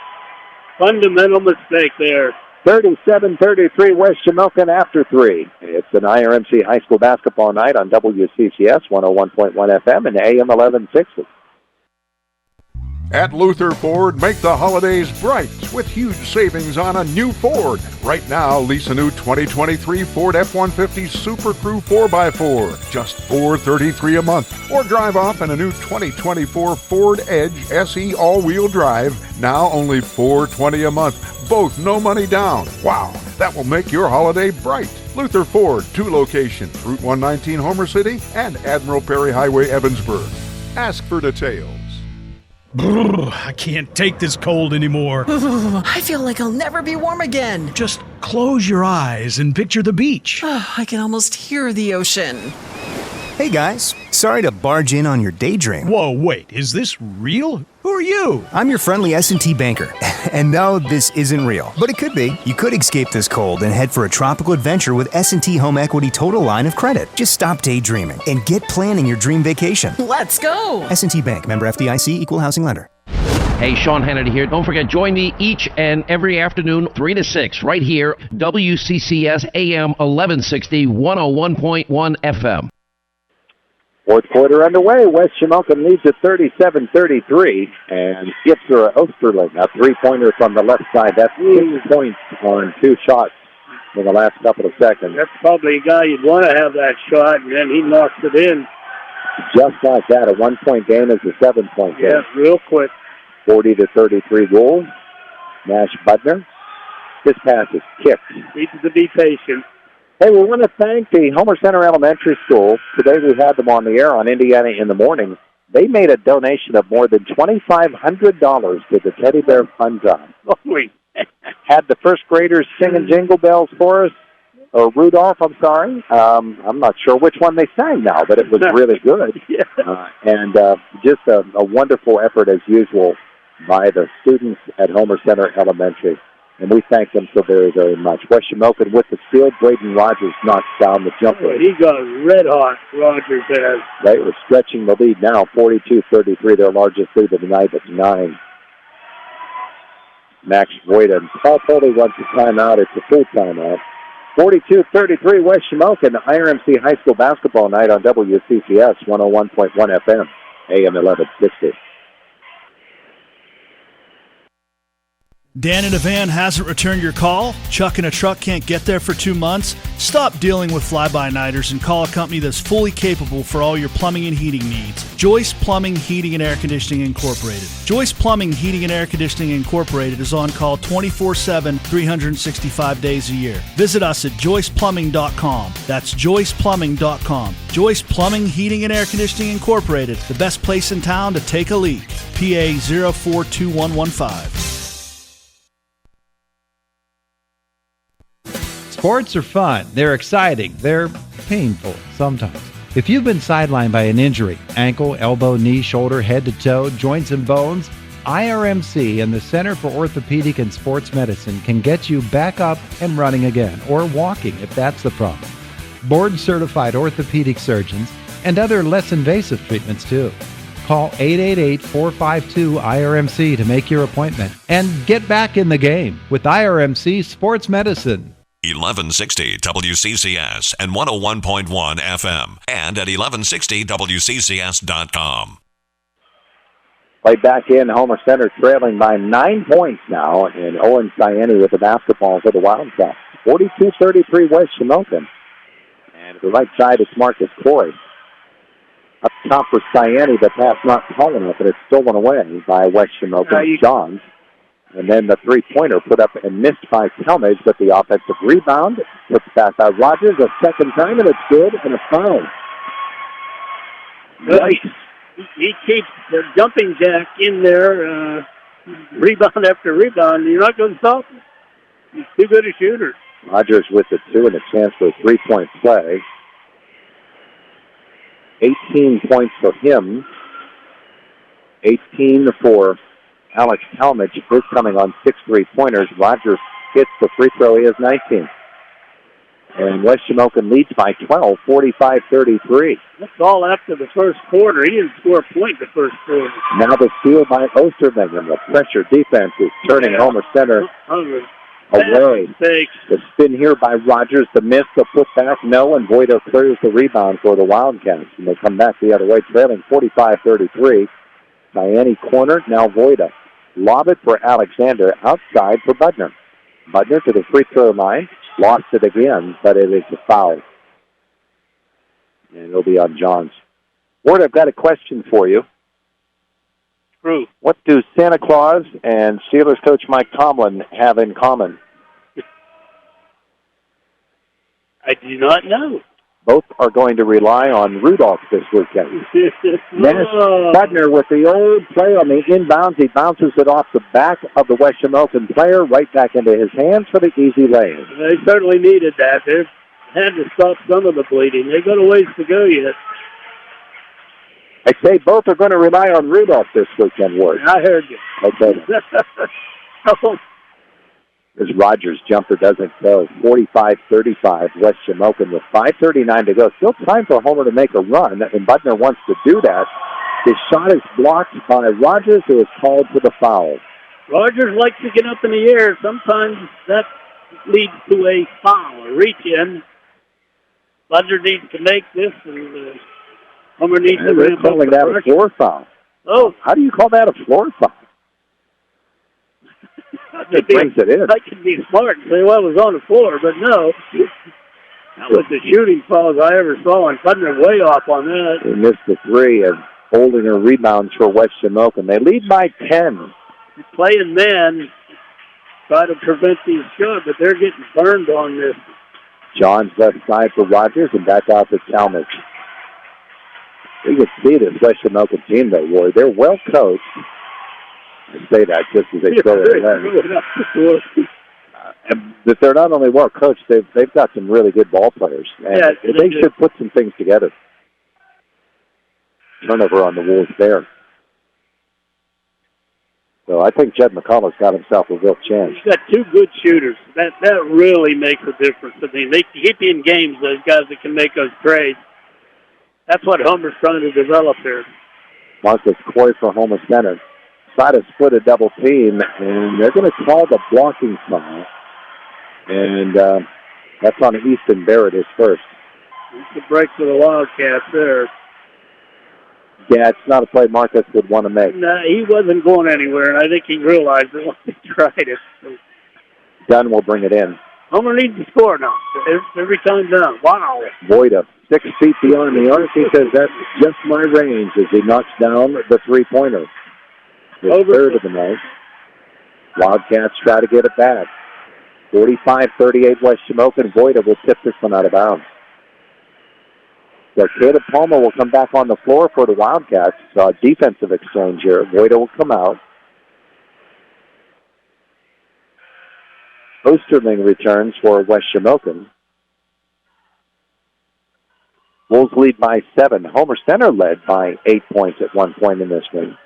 Speaker 3: Fundamental mistake there.
Speaker 2: 37-33 West Shamokin after three. It's an IRMC high school basketball night on WCCS 101.1 FM and AM 1160.
Speaker 12: At Luther Ford, make the holidays bright with huge savings on a new Ford. Right now, lease a new 2023 Ford F-150 Super Crew 4x4, just $433 a month. Or drive off in a new 2024 Ford Edge SE all-wheel drive, now only $420 a month. Both no money down. Wow, that will make your holiday bright. Luther Ford, 2 locations, Route 119 Homer City and Admiral Perry Highway Evansburg. Ask for details.
Speaker 10: I can't take this cold anymore.
Speaker 13: I feel like I'll never be warm again.
Speaker 10: Just close your eyes and picture the beach.
Speaker 13: I can almost hear the ocean.
Speaker 17: Hey guys, sorry to barge in on your daydream.
Speaker 10: Whoa, wait, is this real? Who are you?
Speaker 17: I'm your friendly S&T banker. And no, this isn't real, but it could be. You could escape this cold and head for a tropical adventure with S&T Home Equity Total Line of Credit. Just stop daydreaming and get planning your dream vacation.
Speaker 13: Let's go!
Speaker 17: S&T Bank, member FDIC, equal housing lender.
Speaker 21: Hey, Sean Hannity here. Don't forget, join me each and every afternoon, 3 to 6, right here, WCCS AM 1160, 101.1 FM.
Speaker 2: Fourth quarter underway. West Shamokin leads at 37-33. And Skipper Osterling, a three-pointer from the left side. That's 6 points on 2 shots in the last couple of seconds.
Speaker 3: That's probably a guy you'd want to have that shot, and then he knocks it in.
Speaker 2: Just like that, a 1-point game is a 7-point game.
Speaker 3: Yeah, real quick.
Speaker 2: 40-33 Wolves. Nash Budner. This pass is kicked.
Speaker 3: Needs to be patient.
Speaker 2: Hey, we want to thank the Homer-Center Elementary School. Today we had them on the air on Indiana in the Morning. They made a donation of more than $2,500 to the Teddy Bear Fund Drive.
Speaker 3: Holy.
Speaker 2: Had the first graders singing Jingle Bells for us, or Rudolph, I'm sorry. I'm not sure which one they sang now, but it was really good. And just a wonderful effort as usual by the students at Homer-Center Elementary. And we thank them so very, very much. West Shamokin with the steal. Braden Rogers knocks down the jumper.
Speaker 3: He got red hot, Rogers has.
Speaker 2: They were stretching the lead now, 42-33, their largest lead of the night at 9. Max Voigt and Paul Foley wants a timeout. It's a full timeout. 42-33 West Shamokin, IRMC High School Basketball Night on WCCS 101.1 FM, AM 1160.
Speaker 10: Dan in a van hasn't returned your call? Chuck in a truck can't get there for 2 months? Stop dealing with fly-by-nighters and call a company that's fully capable for all your plumbing and heating needs. Joyce Plumbing, Heating, and Air Conditioning Incorporated. Joyce Plumbing, Heating, and Air Conditioning Incorporated is on call 24/7, 365 days a year. Visit us at joyceplumbing.com. That's joyceplumbing.com. Joyce Plumbing, Heating, and Air Conditioning Incorporated, the best place in town to take a leak. PA 042115.
Speaker 5: Sports are fun, they're exciting, they're painful sometimes. If you've been sidelined by an injury, ankle, elbow, knee, shoulder, head to toe, joints and bones, IRMC and the Center for Orthopedic and Sports Medicine can get you back up and running again, or walking if that's the problem. Board-certified orthopedic surgeons and other less invasive treatments too. Call 888-452-IRMC to make your appointment and get back in the game with IRMC Sports Medicine.
Speaker 16: 1160 WCCS and 101.1 FM and at 1160WCCS.com.
Speaker 2: Play back in Homer-Center trailing by 9 points now, and Owen Ciani with the basketball for the Wildcats. 42-33 West Shamokin. And to the right side, it's Marcus Corey. Up top for Ciani, the pass not tall enough, and it's stolen away by West Shamokin. Johns. And then the three-pointer put up and missed by Talmadge, but the offensive rebound puts back by Rogers a second time, and it's good, and a foul.
Speaker 3: Nice. he keeps the jumping jack in there, rebound after rebound. You're not going to stop him. He's too good a shooter.
Speaker 2: Rogers with the 2 and a chance for a three-point play. 18 points for him. 18 for Alex Talmadge. His coming on 6 3-pointers. Rogers hits the free throw. He has 19. And West Shamokin leads by 12, 45-33.
Speaker 3: That's all after the first quarter. He didn't score a point the first quarter.
Speaker 2: Now the steal by Osterman, and the pressure defense is turning Homer-Center away. The spin here by Rogers. The miss, the putback, no, and Voida clears the rebound for the Wildcats. And they come back the other way, trailing 45-33. Miami corner, now Voida. Lob it for Alexander, outside for Budner. Budner to the free throw line. Lost it again, but it is a foul. And it'll be on Johns. Ward, I've got a question for you.
Speaker 3: True.
Speaker 2: What do Santa Claus and Steelers coach Mike Tomlin have in common?
Speaker 3: I do not know.
Speaker 2: Both are going to rely on Rudolph this weekend. Dennis Budner with the old play on the inbounds. He bounces it off the back of the West Shamokin player right back into his hands for the easy lay.
Speaker 3: They certainly needed that. They had to stop some of the bleeding. They got a ways to go yet.
Speaker 2: I say both are going to rely on Rudolph this weekend, Ward.
Speaker 3: I heard you.
Speaker 2: Okay. As Rogers' jumper doesn't go. 45-35, West Shamokin with 5:39 to go. Still time for Homer to make a run, and Budner wants to do that. His shot is blocked by Rogers, who is called for the foul.
Speaker 3: Rogers likes to get up in the air. Sometimes that leads to a foul, a reach-in. Budner needs to make this, and Homer needs to ramp up.
Speaker 2: They're calling that a floor foul.
Speaker 3: Oh.
Speaker 2: How do you call that a floor foul? It brings it in.
Speaker 3: I could be smart and say, well, it was on the floor, but no. That was the shooting fouls I ever saw, and Budner way off on that.
Speaker 2: He missed the 3, and Holdinger rebounds for West Shamokin. They lead by 10.
Speaker 3: Playing men try to prevent these shots, but they're getting burned on this.
Speaker 2: John's left side for Rogers, and back out to Talmadge. You can see this West Shamokin team, though, Roy. They're well coached. I say that just as they throw it in. But they're not only well coached, they've got some really good ball players. And they should put some things together. Turnover on the Wolves there. So I think Jed McCullough's got himself a real chance.
Speaker 3: He's got 2 good shooters. That really makes a difference. I mean, they keep you in games, those guys that can make those trades. That's what Homer's trying to develop here.
Speaker 2: Marcus Coy for Homer-Center. Try to split a double team, and they're going to call the blocking foul. And that's on Easton Barrett, his first.
Speaker 3: It's a break for the Wildcats there.
Speaker 2: Yeah, it's not a play Marcus would want to make.
Speaker 3: No, he wasn't going anywhere, and I think he realized it when he tried it. So.
Speaker 2: Dunn will bring it in.
Speaker 3: Homer needs to score now. Every time down. Wow.
Speaker 2: Voida, 6 feet beyond the arc. He says, that's just my range as he knocks down the three-pointer. His third of the night. Wildcats try to get it back. 45-38 West Shamokin. Voida will tip this one out of bounds. So Caleb Palmer will come back on the floor for the Wildcats. Defensive exchange here. Voida will come out. Osterling returns for West Shamokin. Wolves lead by 7. Homer-Center led by 8 points at one point in this one.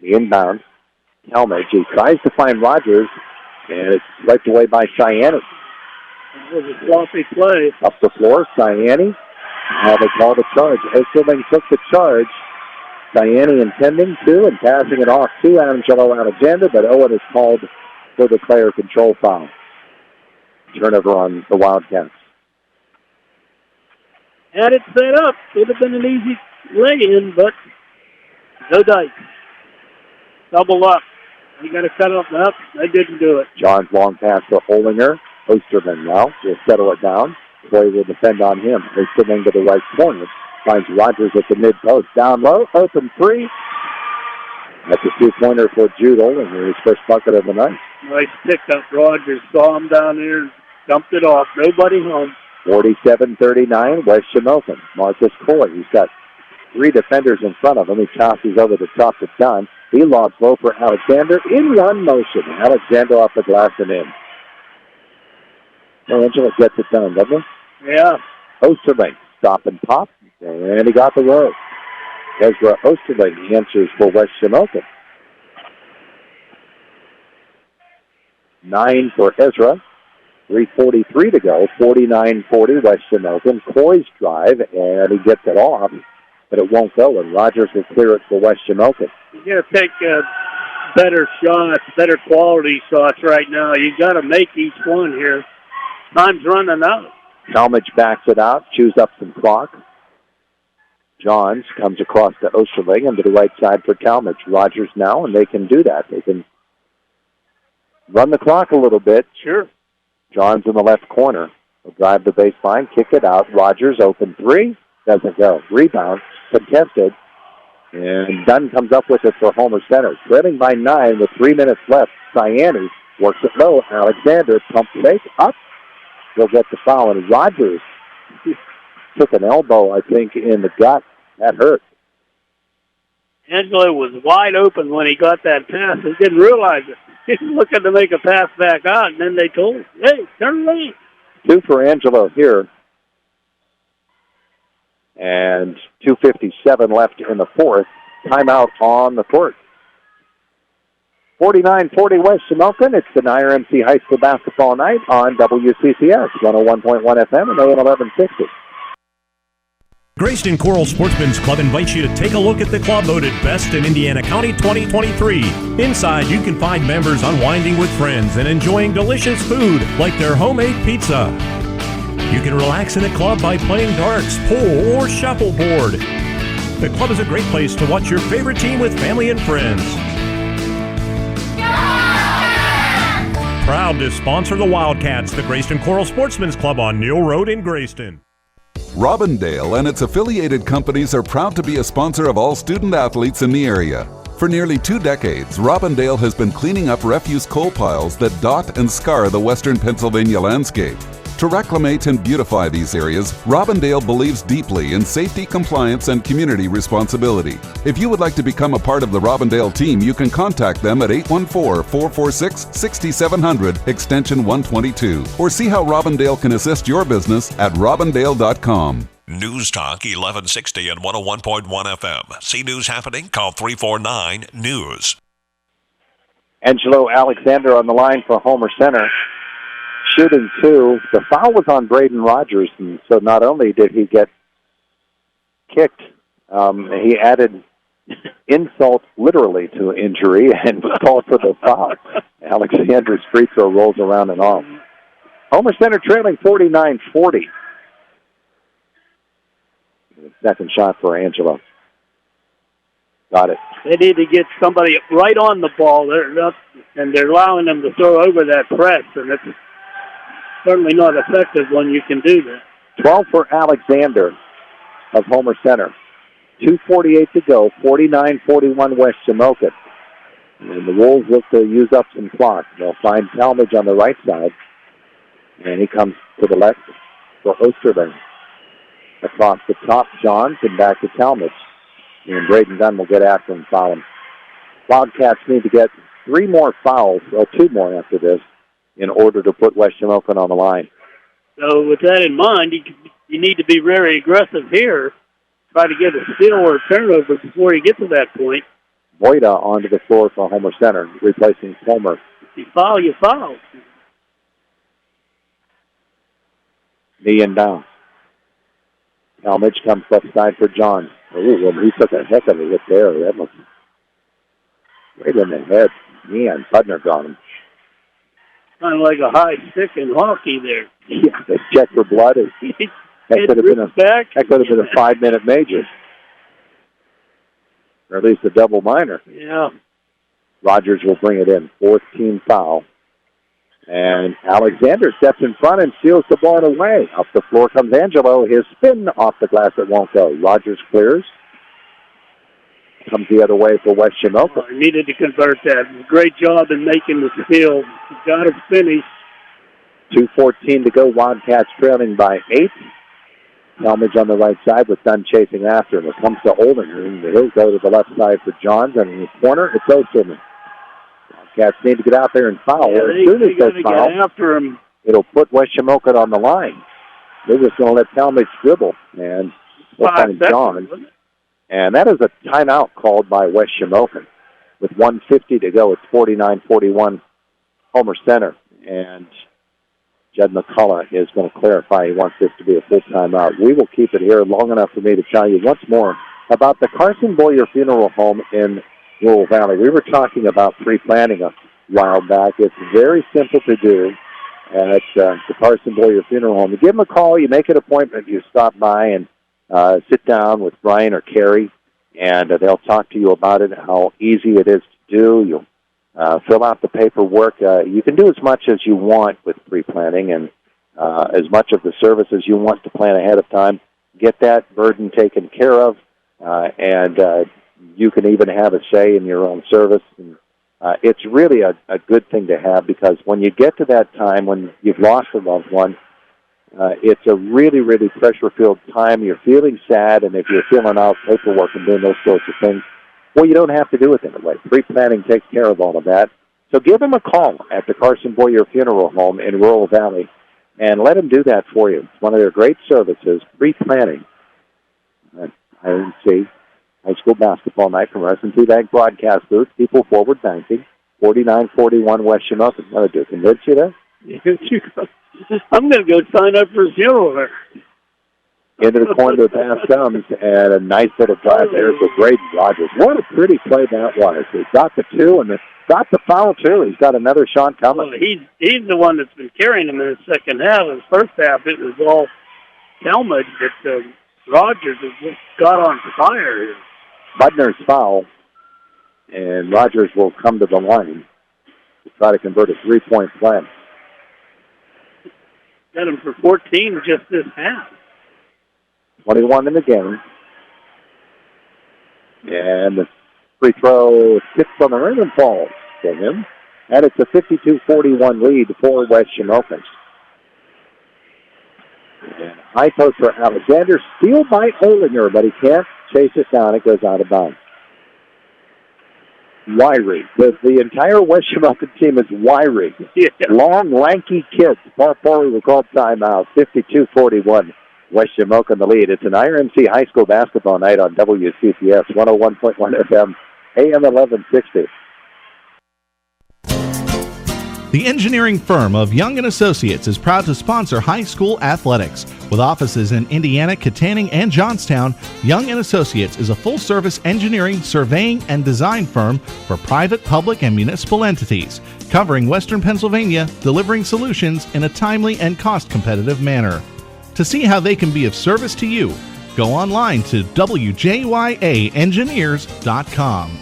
Speaker 2: The inbound. Talmadge. He tries to find Rogers, and it's swiped away by Cyani.
Speaker 3: It was a sloppy play.
Speaker 2: Up the floor, Cyani. Now they call the charge. Osterling took the charge. Cyani intending to and passing it off to Angelo Alexander, but Owen is called for the player control foul. Turnover on the Wildcats.
Speaker 3: Had it set up. Would have been an easy lay-in, but no dice. Double up. You got to cut off the up. They didn't do it.
Speaker 2: John's long pass to Holdinger. Osterman now will settle it down. Boy will defend on him. Osterman to the right corner. Finds Rogers at the mid-post. Down low. Open 3. That's a 2-pointer for Judel, and his first bucket of the night.
Speaker 3: Nice pick-up. Rogers saw him down there and dumped it off. Nobody home.
Speaker 2: 47-39, West Shamokin. Marcus Coy, he's got three defenders in front of him. He tosses over the top to Dunn. He lobs low for Alexander in one motion. Alexander off the glass and in. Angela gets it done, doesn't he?
Speaker 3: Yeah.
Speaker 2: Osterling, stop and pop, and he got the roll. Ezra Osterling answers for West Shamokin. 9 for Ezra. 3:43 to go. 49-40 West Shamokin. Coy's drive, and he gets it off, but it won't go, and Rogers will clear it for West Shamokin.
Speaker 3: You got to take better shots, better quality shots right now. You got to make each one here. Time's running out.
Speaker 2: Talmadge backs it out, chews up some clock. Johns comes across to Osterling and to the right side for Talmadge. Rogers now, and they can do that. They can run the clock a little bit.
Speaker 3: Sure.
Speaker 2: Johns in the left corner. Will drive the baseline, kick it out. Rogers open three. Doesn't go. Rebound, contested. And Dunn comes up with it for Homer-Center. Trailing by 9 with 3 minutes left. Cyani works it low. Alexander pump fake up. He'll get the foul. And Rogers took an elbow, I think, in the gut. That hurt.
Speaker 3: Angelo was wide open when he got that pass. He didn't realize it. He was looking to make a pass back out, and then they told him, hey, turn lane.
Speaker 2: 2 for Angelo here. And 2:57 left in the fourth. Timeout on the court. 49-40 West Shamokin. It's the IRMC High School Basketball Night on WCCS 101.1 FM and AM 1160.
Speaker 8: Grayston Coral Sportsman's Club invites you to take a look at the club voted Best in Indiana County 2023. Inside, you can find members unwinding with friends and enjoying delicious food like their homemade pizza. You can relax in the club by playing darts, pool, or shuffleboard. The club is a great place to watch your favorite team with family and friends. Proud to sponsor the Wildcats, the Grayston Coral Sportsman's Club on Neal Road in Grayston.
Speaker 11: Robindale and its affiliated companies are proud to be a sponsor of all student athletes in the area. For nearly 2 decades, Robindale has been cleaning up refuse coal piles that dot and scar the western Pennsylvania landscape. To reclimate and beautify these areas, Robindale believes deeply in safety, compliance, and community responsibility. If you would like to become a part of the Robindale team, you can contact them at 814-446-6700, extension 122, or see how Robindale can assist your business at robindale.com.
Speaker 16: News Talk 1160 and 101.1 FM. See news happening? Call 349-NEWS.
Speaker 2: Angelo Alexander on the line for Homer-Center. Shooting 2. The foul was on Braden Rogers, and so not only did he get kicked, he added insult literally to injury and called for the foul. Alexander's free throw rolls around and off. Homer-Center trailing 49-40. Second shot for Angelo. Got it.
Speaker 3: They need to get somebody right on the ball, and they're allowing them to throw over that press, and it's certainly not effective when you can do that.
Speaker 2: 12 for Alexander of Homer-Center. 2:48 to go, 49-41 West Shamokin. And the Wolves look to use up some clock. They'll find Talmadge on the right side, and he comes to the left for Osterling. Across the top, Johns, and back to Talmadge. And Braden Dunn will get after him, foul him. Wildcats need to get 3 more fouls, or 2 more after this, in order to put West Shamokin on the line.
Speaker 3: So with that in mind, you need to be very aggressive here. Try to get a steal or a turnover before you get to that point.
Speaker 2: Voida onto the floor for Homer-Center, replacing Homer.
Speaker 3: If you foul, you foul.
Speaker 2: Knee and down. Talmadge comes left side for John. Ooh, well, he took a heck of a hit there. That was right in the head. Man, Pudner got him.
Speaker 3: Kind of like a high stick in hockey there.
Speaker 2: Yeah, they checked for blood. That could have been a 5-minute major. Or at least a double minor.
Speaker 3: Yeah.
Speaker 2: Rogers will bring it in. 4th team foul. And Alexander steps in front and steals the ball away. Up the floor comes Angelo. His spin off the glass, it won't go. Rogers clears. Comes the other way for West Shamokin.
Speaker 3: He needed to convert that. Great job in making the steal. He got it finished.
Speaker 2: 2:14 to go. Wildcats trailing by 8. Talmadge on the right side with Dunn chasing after him. It comes to Oldinger, and he'll go to the left side for Johns, and in the corner, it's Osterman. Cats need to get out there and foul.
Speaker 3: Yeah,
Speaker 2: as soon as
Speaker 3: they got
Speaker 2: they
Speaker 3: to
Speaker 2: foul,
Speaker 3: get after him.
Speaker 2: it'll put West Shamokin on the line. They're just going to let Talmadge dribble, and they'll find Johns. And that is a timeout called by West Shamokin. With 1:50 to go, it's 49-41 Homer-Center. And Judd McCullough is going to clarify he wants this to be a full timeout. We will keep it here long enough for me to tell you once more about the Carson Boyer Funeral Home in Rural Valley. We were talking about pre-planning a while back. It's very simple to do at the Carson Boyer Funeral Home. You give them a call, you make an appointment, you stop by and sit down with Brian or Carrie, and they'll talk to you about it, how easy it is to do. You'll fill out the paperwork. You can do as much as you want with pre-planning and as much of the service as you want to plan ahead of time. Get that burden taken care of, and you can even have a say in your own service. And, it's really a good thing to have, because when you get to that time when you've lost a loved one, it's a really, really pressure-filled time. You're feeling sad, and if you're filling out paperwork and doing those sorts of things, well, you don't have to do it that way. Pre-planning takes care of all of that. So give them a call at the Carson Boyer Funeral Home in Rural Valley and let them do that for you. It's one of their great services, pre-planning. INC High School Basketball Night from S&T Bank Broadcast Booth, People Forward Banking, 49-41 West Shamokin. What do I do, convince you there?
Speaker 3: I'm going to go sign up for a funeral there.
Speaker 2: Into the corner, the pass comes, and a nice little drive there for Braden Rogers. What a pretty play that was. He got the two, and got the foul, too. He's got another shot coming.
Speaker 3: Well, he's the one that's been carrying him in the second half. In the first half, it was all Talmadge, but Rogers has just got on fire.
Speaker 2: Budner's foul, and Rogers will come to the line to try to convert a three-point play.
Speaker 3: Got him for 14 just this half.
Speaker 2: 21 in the game. And the free throw tips on the rim and falls for him. And it's a 52-41 lead for West Shamokin. And high post for Alexander. Steal by Olinger, but he can't chase it down. It goes out of bounds. Wiry. The entire West Shamokin team is wiry.
Speaker 3: Yeah.
Speaker 2: Long, lanky kids. Far forward will call timeout. 52-41. West Shamokin the lead. It's an IRMC High School Basketball Night on WCCS 101.1 FM, AM 1160.
Speaker 4: The engineering firm of Young & Associates is proud to sponsor high school athletics. With offices in Indiana, Katanning, and Johnstown, Young & Associates is a full-service engineering, surveying, and design firm for private, public, and municipal entities, covering Western Pennsylvania, delivering solutions in a timely and cost-competitive manner. To see how they can be of service to you, go online to wjyaengineers.com.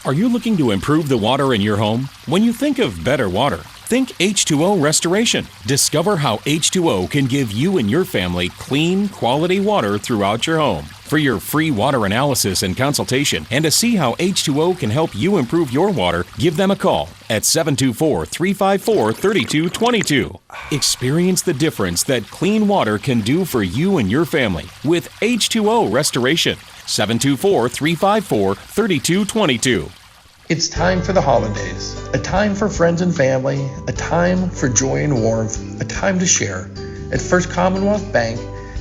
Speaker 18: Are you looking to improve the water in your home? When you think of better water, think H2O Restoration. Discover how H2O can give you and your family clean, quality water throughout your home. For your free water analysis and consultation, and to see how H2O can help you improve your water, give them a call at 724-354-3222. Experience the difference that clean water can do for you and your family with H2O Restoration. 724-354-3222.
Speaker 1: It's time for the holidays, a time for friends and family, a time for joy and warmth, a time to share. At First Commonwealth Bank,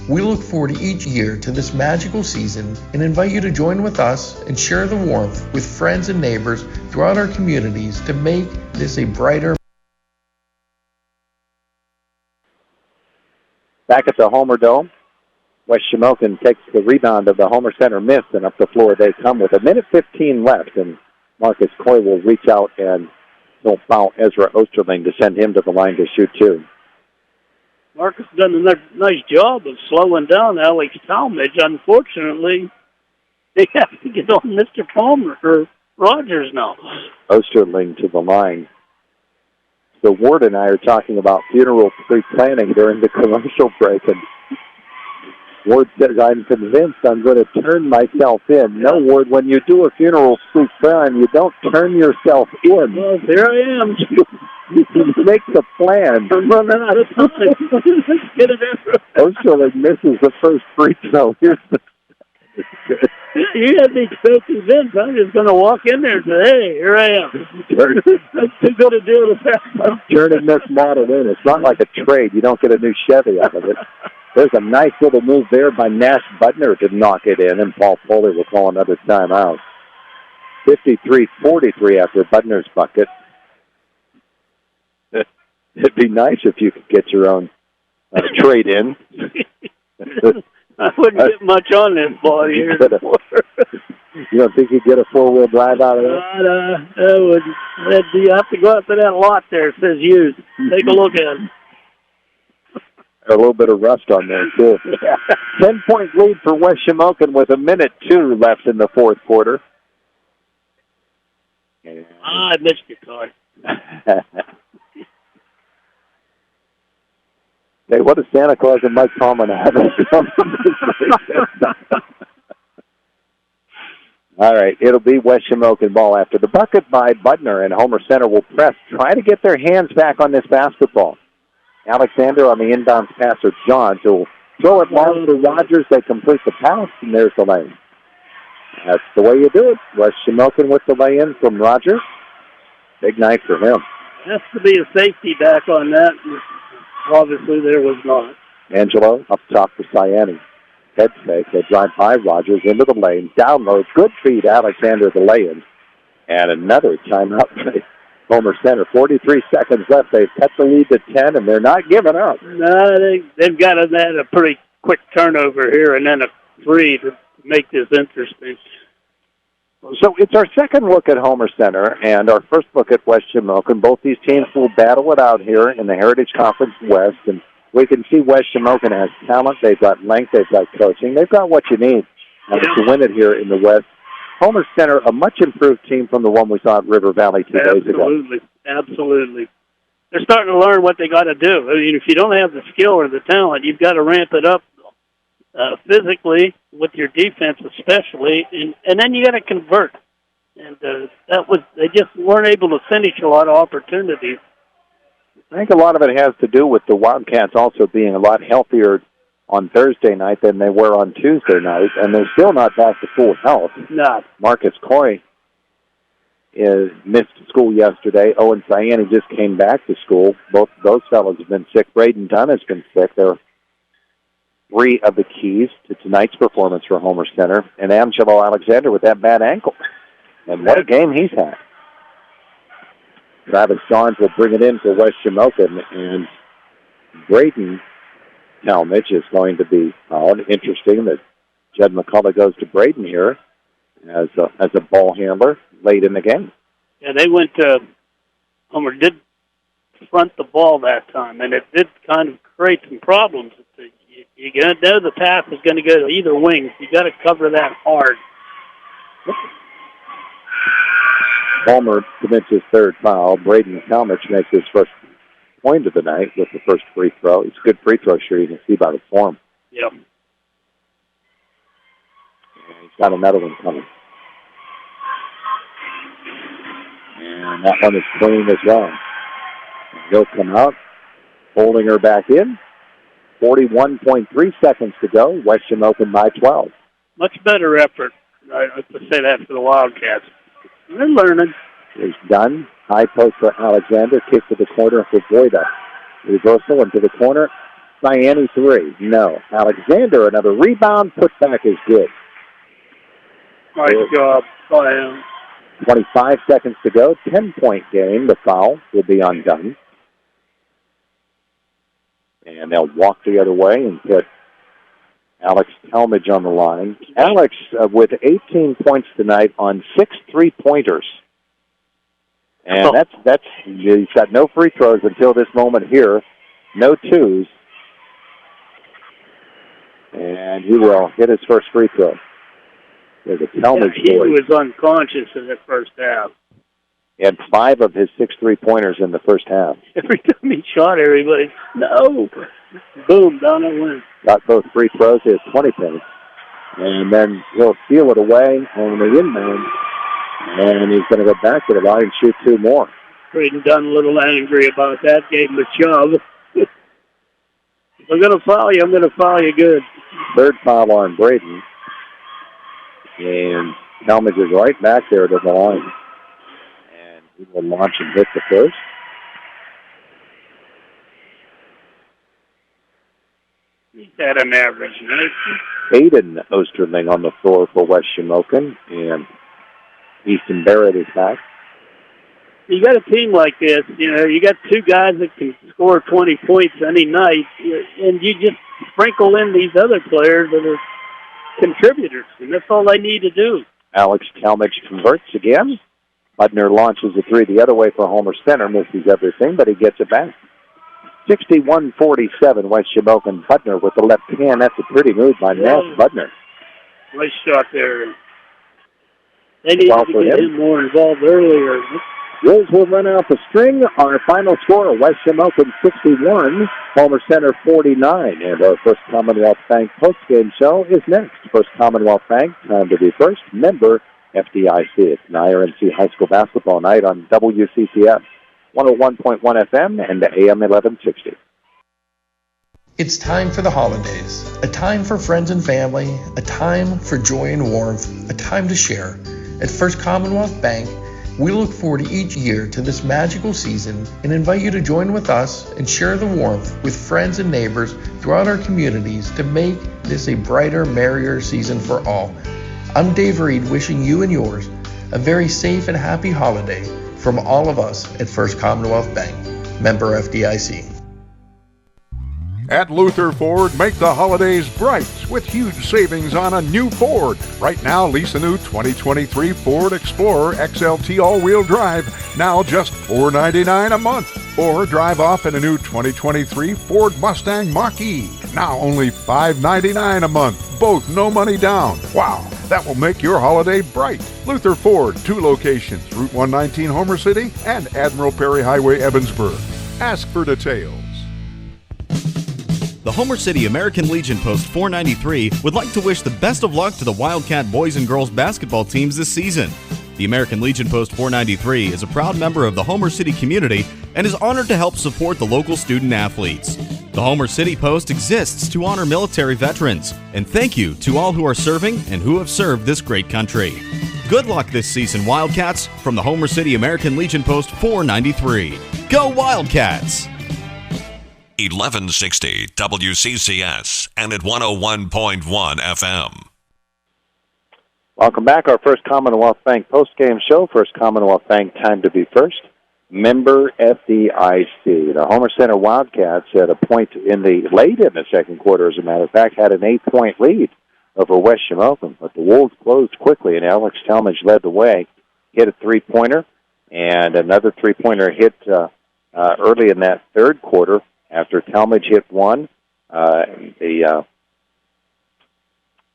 Speaker 1: we look forward each year to this magical season and invite you to join with us and share the warmth with friends and neighbors throughout our communities to make this a brighter.
Speaker 2: Back at the Homer Dome, West Shamokin takes the rebound of the Homer-Center miss, and up the floor they come with 1:15 left, and Marcus Coy will reach out and he'll foul Ezra Osterling to send him to the line to shoot two.
Speaker 3: Marcus done a nice job of slowing down Alex Talmadge. Unfortunately, they have to get on Mr. Palmer or Rogers now.
Speaker 2: Osterling to the line. So Ward and I are talking about funeral pre-planning during the commercial break, and Ward says, I'm convinced I'm going to turn myself in. No, Ward, when you do a funeral pre-plan, you don't turn yourself in.
Speaker 3: Well, here I am.
Speaker 2: Make the plan.
Speaker 3: I'm running out of time. Let's get it in.
Speaker 2: Osterling misses the first free throw. Here's the...
Speaker 3: You had me so convinced I'm just going to walk in there and say, hey, here I am. That's too good a deal to pass.
Speaker 2: Turning this model in. It's not like a trade. You don't get a new Chevy out of it. There's a nice little move there by Nash Butner to knock it in, and Paul Foley will call another timeout. 53-43 after Butner's bucket. It'd be nice if you could get your own trade in.
Speaker 3: I wouldn't get much on this ball here.
Speaker 2: You don't think you'd get a four-wheel drive out of it?
Speaker 3: You have to go up to that lot there. It says use. Take a look at it.
Speaker 2: A little bit of rust on there, too. 10-point lead for West Shamokin with 1:02 left in the fourth quarter.
Speaker 3: I missed your card.
Speaker 2: Hey, what does Santa Claus and Mike Tomlin have? All right, it'll be West Shamokin ball after the bucket by Butner, and Homer-Center will press, try to get their hands back on this basketball. Alexander on the inbounds pass of Johns, who will throw it long to Rogers. They complete the pass, and there's the lane. That's the way you do it. West Shamokin with the lay-in from Rogers. Big night for him.
Speaker 3: Has to be a safety back on that. Obviously, there was not.
Speaker 2: Angelo up top for Ciani. Head fake. They drive by Rogers into the lane. Download. Good feed, Alexander, the lay-in. And another timeout by Homer-Center. 43 seconds left. They've cut the lead to 10, and they're not giving up.
Speaker 3: No, they've got a pretty quick turnover here and then a three to make this interesting.
Speaker 2: So it's our second look at Homer-Center and our first look at West Shamokin. Both these teams will battle it out here in the Heritage Conference West, and we can see West Shamokin has talent. They've got length. They've got coaching. They've got what you need to win it here in the West. Homer-Center, a much improved team from the one we saw at River Valley 2 days ago.
Speaker 3: Absolutely. They're starting to learn what they got to do. I mean, if you don't have the skill or the talent, you've got to ramp it up physically with your defense, especially, and then you got to convert. And they just weren't able to finish a lot of opportunities.
Speaker 2: I think a lot of it has to do with the Wildcats also being a lot healthier on Thursday night than they were on Tuesday night, and they're still not back to full health.
Speaker 3: No.
Speaker 2: Marcus Coy missed school yesterday. Owen Ciani just came back to school. Both those fellows have been sick. Braden Dunn has been sick. They're three of the keys to tonight's performance for Homer-Center, and Angelo Alexander with that bad ankle. And what a game he's had. Travis Johns will bring it in for West Shamokin, and Braden Talmadge is going to be fouled. Interesting that Jed McCullough goes to Braden here as a ball handler late in the game.
Speaker 3: Yeah, they went to Homer did front the ball that time, and it did kind of create some problems. You know the pass is going to go to either wing. You got to cover that hard.
Speaker 2: Palmer commits his third foul. Braden Talmadge makes his first point of the night with the first free throw. It's a good free throw shooter. You can see by the form.
Speaker 3: Yep.
Speaker 2: And he's got another one coming. And that one is clean as well. He'll come out, holding her back in. 41.3 seconds to go. West Shamokin by 12.
Speaker 3: Much better effort. I have to say that for the Wildcats. They're learning.
Speaker 2: He's done. High post for Alexander. Kick to the corner for Voida. Reversal into the corner. Ciani three. No. Alexander, another rebound. Putback is good.
Speaker 3: Nice job by him.
Speaker 2: 25 seconds to go. 10-point game. The foul will be undone. And they'll walk the other way and put Alex Talmadge on the line. Alex with 18 points tonight on 6 3-pointers. And that's he's got no free throws until this moment here. No twos. And he will hit his first free throw. There's a Talmadge
Speaker 3: he was unconscious in the first half.
Speaker 2: He had 5 of his 6 3-pointers in the first half.
Speaker 3: Every time he shot, everybody, no. Boom, down it went.
Speaker 2: Got both free throws. He has 20 points. And then he'll steal it away on the inbound. And he's going to go back to the line and shoot 2 more.
Speaker 3: Creighton Dunn a little angry about that, gave him a shove. If I'm going to foul you, I'm going to foul you good.
Speaker 2: Third foul on Braden. And Talmadge is right back there to the line. And he will launch and hit the first.
Speaker 3: He's at an average night.
Speaker 2: Aiden Osterling on the floor for West Shamokin. And Easton Barrett is back.
Speaker 3: You got a team like this, you got two guys that can score 20 points any night, and you just sprinkle in these other players that are contributors, and that's all they need to do.
Speaker 2: Alex Talmadge converts again. Budner launches a three the other way for Homer-Center, misses everything, but he gets it back. 61-47, West Shamokin. Budner with the left hand. That's a pretty move by Matt Budner.
Speaker 3: Nice shot there. They need to get him more involved earlier.
Speaker 2: Wolves will run out the string. Our final score, West Shamokin 61, Homer-Center 49. And our First Commonwealth Bank postgame show is next. First Commonwealth Bank, time to be first. Member FDIC. It's an IRMC high school basketball night on WCCS 101.1 FM and AM 1160.
Speaker 1: It's time for the holidays, a time for friends and family, a time for joy and warmth, a time to share. At First Commonwealth Bank, we look forward each year to this magical season and invite you to join with us and share the warmth with friends and neighbors throughout our communities to make this a brighter, merrier season for all. I'm Dave Reed, wishing you and yours a very safe and happy holiday from all of us at First Commonwealth Bank, member FDIC.
Speaker 12: At Luther Ford, make the holidays bright with huge savings on a new Ford. Right now, lease a new 2023 Ford Explorer XLT all-wheel drive, now just $499 a month. Or drive off in a new 2023 Ford Mustang Mach-E, now only $599 a month. Both no money down. Wow, that will make your holiday bright. Luther Ford, 2 locations, Route 119 Homer City and Admiral Perry Highway, Evansburg. Ask for details.
Speaker 4: The Homer City American Legion Post 493 would like to wish the best of luck to the Wildcat boys and girls basketball teams this season. The American Legion Post 493 is a proud member of the Homer City community and is honored to help support the local student athletes. The Homer City Post exists to honor military veterans, and thank you to all who are serving and who have served this great country. Good luck this season, Wildcats, from the Homer City American Legion Post 493. Go Wildcats!
Speaker 16: 1160 WCCS and at 101.1 FM.
Speaker 2: Welcome back. Our First Commonwealth Bank postgame show. First Commonwealth Bank, time to be first. Member FDIC. The Homer-Center Wildcats at a point late in the second quarter, as a matter of fact, had an 8-point lead over West Shamokin, but the Wolves closed quickly, and Alex Talmadge led the way, hit a three-pointer, and another three-pointer hit early in that third quarter. After Talmadge hit one, the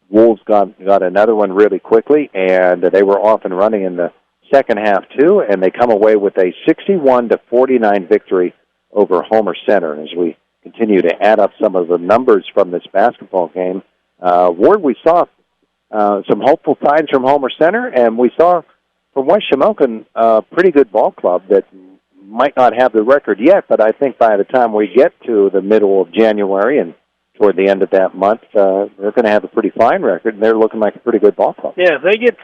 Speaker 2: Wolves got another one really quickly, and they were off and running in the second half too, and they come away with a 61-49 victory over Homer-Center. As we continue to add up some of the numbers from this basketball game, Ward, we saw some hopeful signs from Homer-Center, and we saw from West Shamokin a pretty good ball club that might not have the record yet, but I think by the time we get to the middle of January and toward the end of that month, they're going to have a pretty fine record, and they're looking like a pretty good ball club.
Speaker 3: Yeah, if they get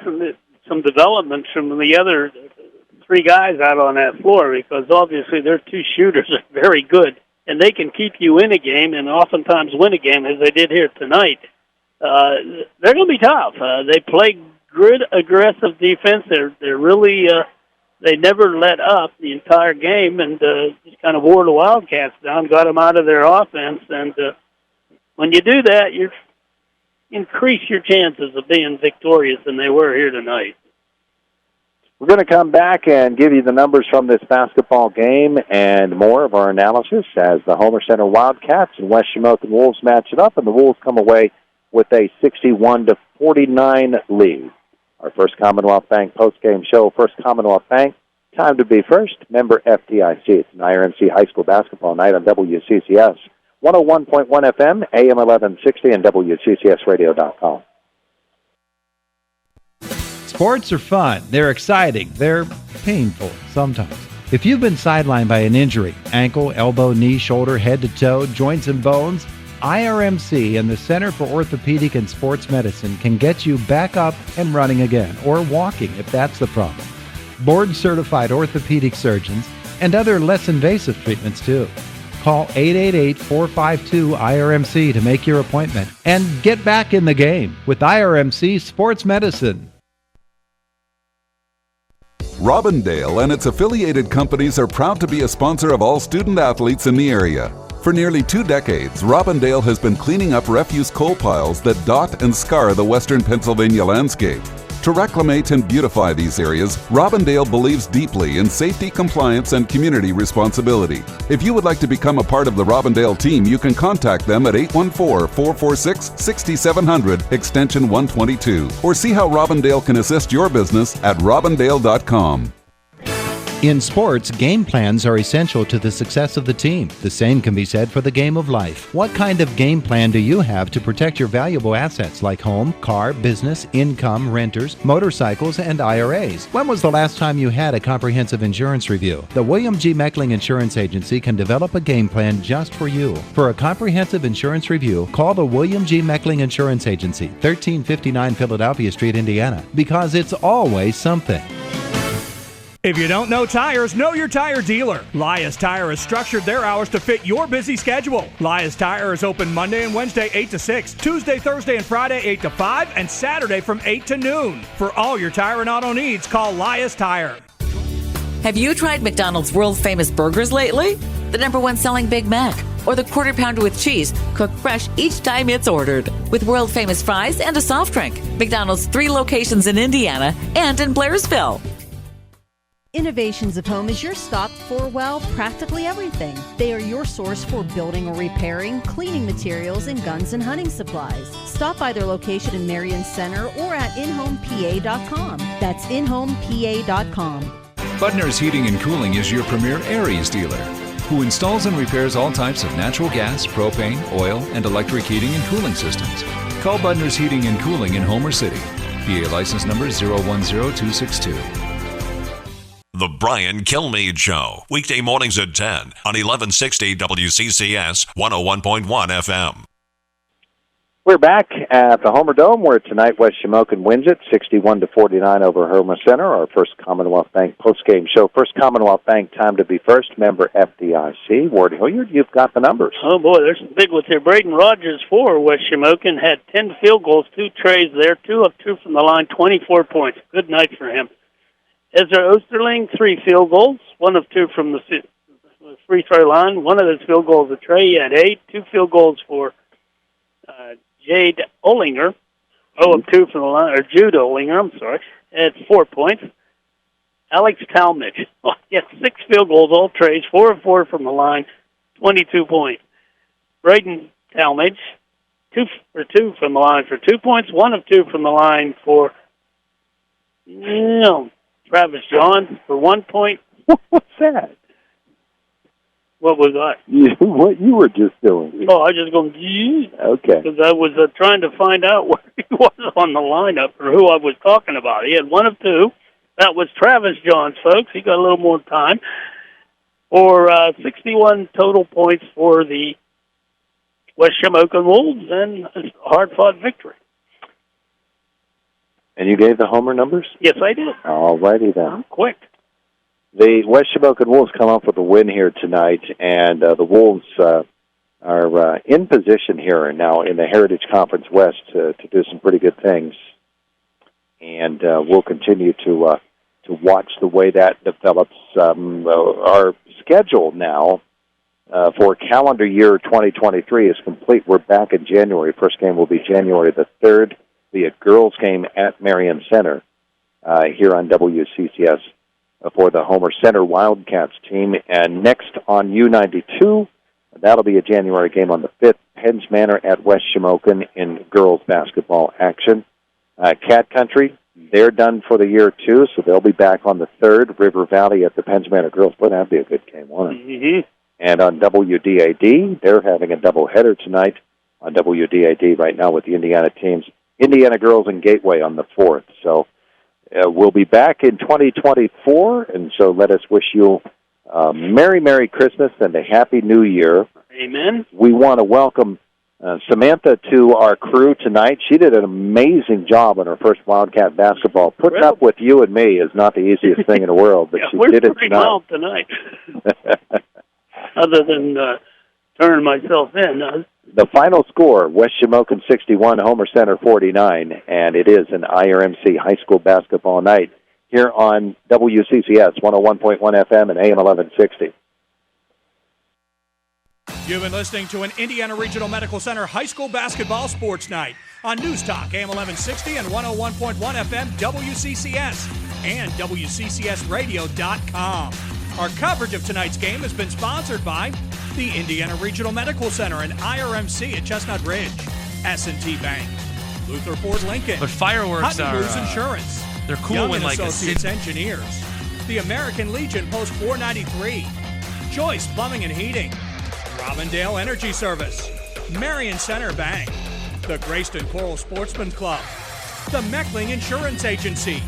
Speaker 3: some development from the other 3 guys out on that floor, because obviously their 2 shooters are very good, and they can keep you in a game and oftentimes win a game, as they did here tonight. They're going to be tough. They play good, aggressive defense. They're really... They never let up the entire game and just kind of wore the Wildcats down, got them out of their offense. And when you do that, you increase your chances of being victorious than they were here tonight.
Speaker 2: We're going to come back and give you the numbers from this basketball game and more of our analysis as the Homer-Center Wildcats and West Shamokin Wolves match it up, and the Wolves come away with a 61-49 lead. Our First Commonwealth Bank postgame show, First Commonwealth Bank, time to be first, member FDIC. It's an IRMC high school basketball night on WCCS, 101.1 FM, AM 1160, and WCCSradio.com.
Speaker 5: Sports are fun. They're exciting. They're painful sometimes. If you've been sidelined by an injury, ankle, elbow, knee, shoulder, head to toe, joints and bones, IRMC and the Center for Orthopedic and Sports Medicine can get you back up and running again, or walking if that's the problem. Board-certified orthopedic surgeons and other less invasive treatments too. Call 888-452-IRMC to make your appointment and get back in the game with IRMC Sports Medicine.
Speaker 11: Robindale and its affiliated companies are proud to be a sponsor of all student athletes in the area. For nearly 2 decades, Robindale has been cleaning up refuse coal piles that dot and scar the western Pennsylvania landscape. To reclimate and beautify these areas, Robindale believes deeply in safety, compliance, and community responsibility. If you would like to become a part of the Robindale team, you can contact them at 814-446-6700, extension 122, or see how Robindale can assist your business at robindale.com.
Speaker 5: In sports, game plans are essential to the success of the team. The same can be said for the game of life. What kind of game plan do you have to protect your valuable assets like home, car, business, income, renters, motorcycles, and IRAs? When was the last time you had a comprehensive insurance review? The William G. Meckling Insurance Agency can develop a game plan just for you. For a comprehensive insurance review, call the William G. Meckling Insurance Agency, 1359 Philadelphia Street, Indiana, because it's always something.
Speaker 14: If you don't know tires, know your tire dealer. Lias Tire has structured their hours to fit your busy schedule. Lias Tire is open Monday and Wednesday 8 to 6, Tuesday, Thursday, and Friday 8 to 5, and Saturday from 8 to noon. For all your tire and auto needs, call Lias Tire.
Speaker 22: Have you tried McDonald's world-famous burgers lately? The #1 selling Big Mac, or the Quarter Pounder with cheese, cooked fresh each time it's ordered, with world-famous fries and a soft drink. McDonald's 3 locations in Indiana and in Blairsville.
Speaker 15: Innovations of Home is your stop for, well, practically everything. They are your source for building or repairing, cleaning materials, and guns and hunting supplies. Stop by their location in Marion Center or at inhomepA.com. That's inhomepA.com.
Speaker 20: Budner's Heating and Cooling is your premier Aries dealer, who installs and repairs all types of natural gas, propane, oil, and electric heating and cooling systems. Call Budner's Heating and Cooling in Homer City. PA license number 010262.
Speaker 16: The Brian Kilmeade Show, weekday mornings at 10 on 1160 WCCS 101.1 FM.
Speaker 2: We're back at the Homer Dome, where tonight West Shamokin wins it 61-49 over Homer-Center. Our first Commonwealth Bank postgame show. First Commonwealth Bank, time to be first. Member FDIC. Ward Hilliard, you've got the numbers.
Speaker 3: Oh, boy, there's some big ones here. Braden Rogers for West Shamokin had 10 field goals, 2 trays there, 2 of 2 from the line, 24 points. Good night for him. Ezra Osterling, 3 field goals, 1 of 2 from the free throw line. One of those field goals a tray. He had 8. 2 field goals for Jade Olinger, 0 of 2 from the line, or Jude Olinger, I'm sorry, at 4 points. Alex Talmadge, he had 6 field goals, all trays, 4 of 4 from the line, 22 points. Braden Talmadge, 2 for 2 from the line for 2 points, 1 of 2 from the line for Travis John for 1 point.
Speaker 2: What's that?
Speaker 3: What was I?
Speaker 2: What you were just doing.
Speaker 3: Oh, I was just going, gee.
Speaker 2: Okay.
Speaker 3: Because I was trying to find out where he was on the lineup or who I was talking about. He had 1 of 2. That was Travis Johns, folks. He got a little more time. For 61 total points for the West Shamokin Wolves and a hard-fought victory.
Speaker 2: And you gave the Homer numbers?
Speaker 3: Yes, I did.
Speaker 2: All righty then.
Speaker 3: I'm quick.
Speaker 2: The West Shamokin Wolves come up with a win here tonight, and the Wolves are in position here now in the Heritage Conference West to do some pretty good things. And we'll continue to watch the way that develops. Our schedule now for calendar year 2023 is complete. We're back in January. First game will be January the 3rd. Be a girls' game at Marion Center here on WCCS for the Homer-Center Wildcats team. And next on U92, that'll be a January game on the 5th, Penns Manor at West Shamokin in girls' basketball action. Cat Country, they're done for the year, too, so they'll be back on the 3rd. River Valley at the Penns Manor girls. Boy, that'd be a good game, wouldn't it?
Speaker 3: Mm-hmm.
Speaker 2: And on WDAD, they're having a doubleheader tonight on WDAD right now with the Indiana teams. Indiana girls and Gateway on the 4th. So we'll be back in 2024, and so let us wish you Merry Christmas and a Happy New Year.
Speaker 3: Amen.
Speaker 2: We want to welcome Samantha to our crew tonight. She did an amazing job on her first Wildcat basketball. Putting up with you and me is not the easiest thing in the world, but she did it
Speaker 3: pretty well tonight. Other than turning myself in.
Speaker 2: The final score, West Shamokin 61, Homer-Center 49, and it is an IRMC high school basketball night here on WCCS 101.1 FM and AM 1160.
Speaker 14: You've been listening to an Indiana Regional Medical Center high school basketball sports night on News Talk AM 1160 and 101.1 FM WCCS and WCCSradio.com. Our coverage of tonight's game has been sponsored by the Indiana Regional Medical Center and IRMC at Chestnut Ridge, S&T Bank, Luther Ford Lincoln,
Speaker 6: but fireworks
Speaker 14: Hutton Blues Insurance,
Speaker 6: they're cool
Speaker 14: Young
Speaker 6: when
Speaker 14: and
Speaker 6: like
Speaker 14: Associates Engineers, the American Legion Post 493, Joyce Plumbing and Heating, Robindale Energy Service, Marion Center Bank, the Grayston Coral Sportsman Club, the Meckling Insurance Agency,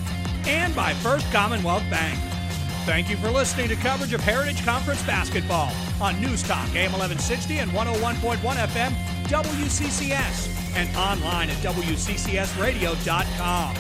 Speaker 14: and by First Commonwealth Bank. Thank you for listening to coverage of Heritage Conference basketball on News Talk AM 1160 and 101.1 FM WCCS and online at WCCSradio.com.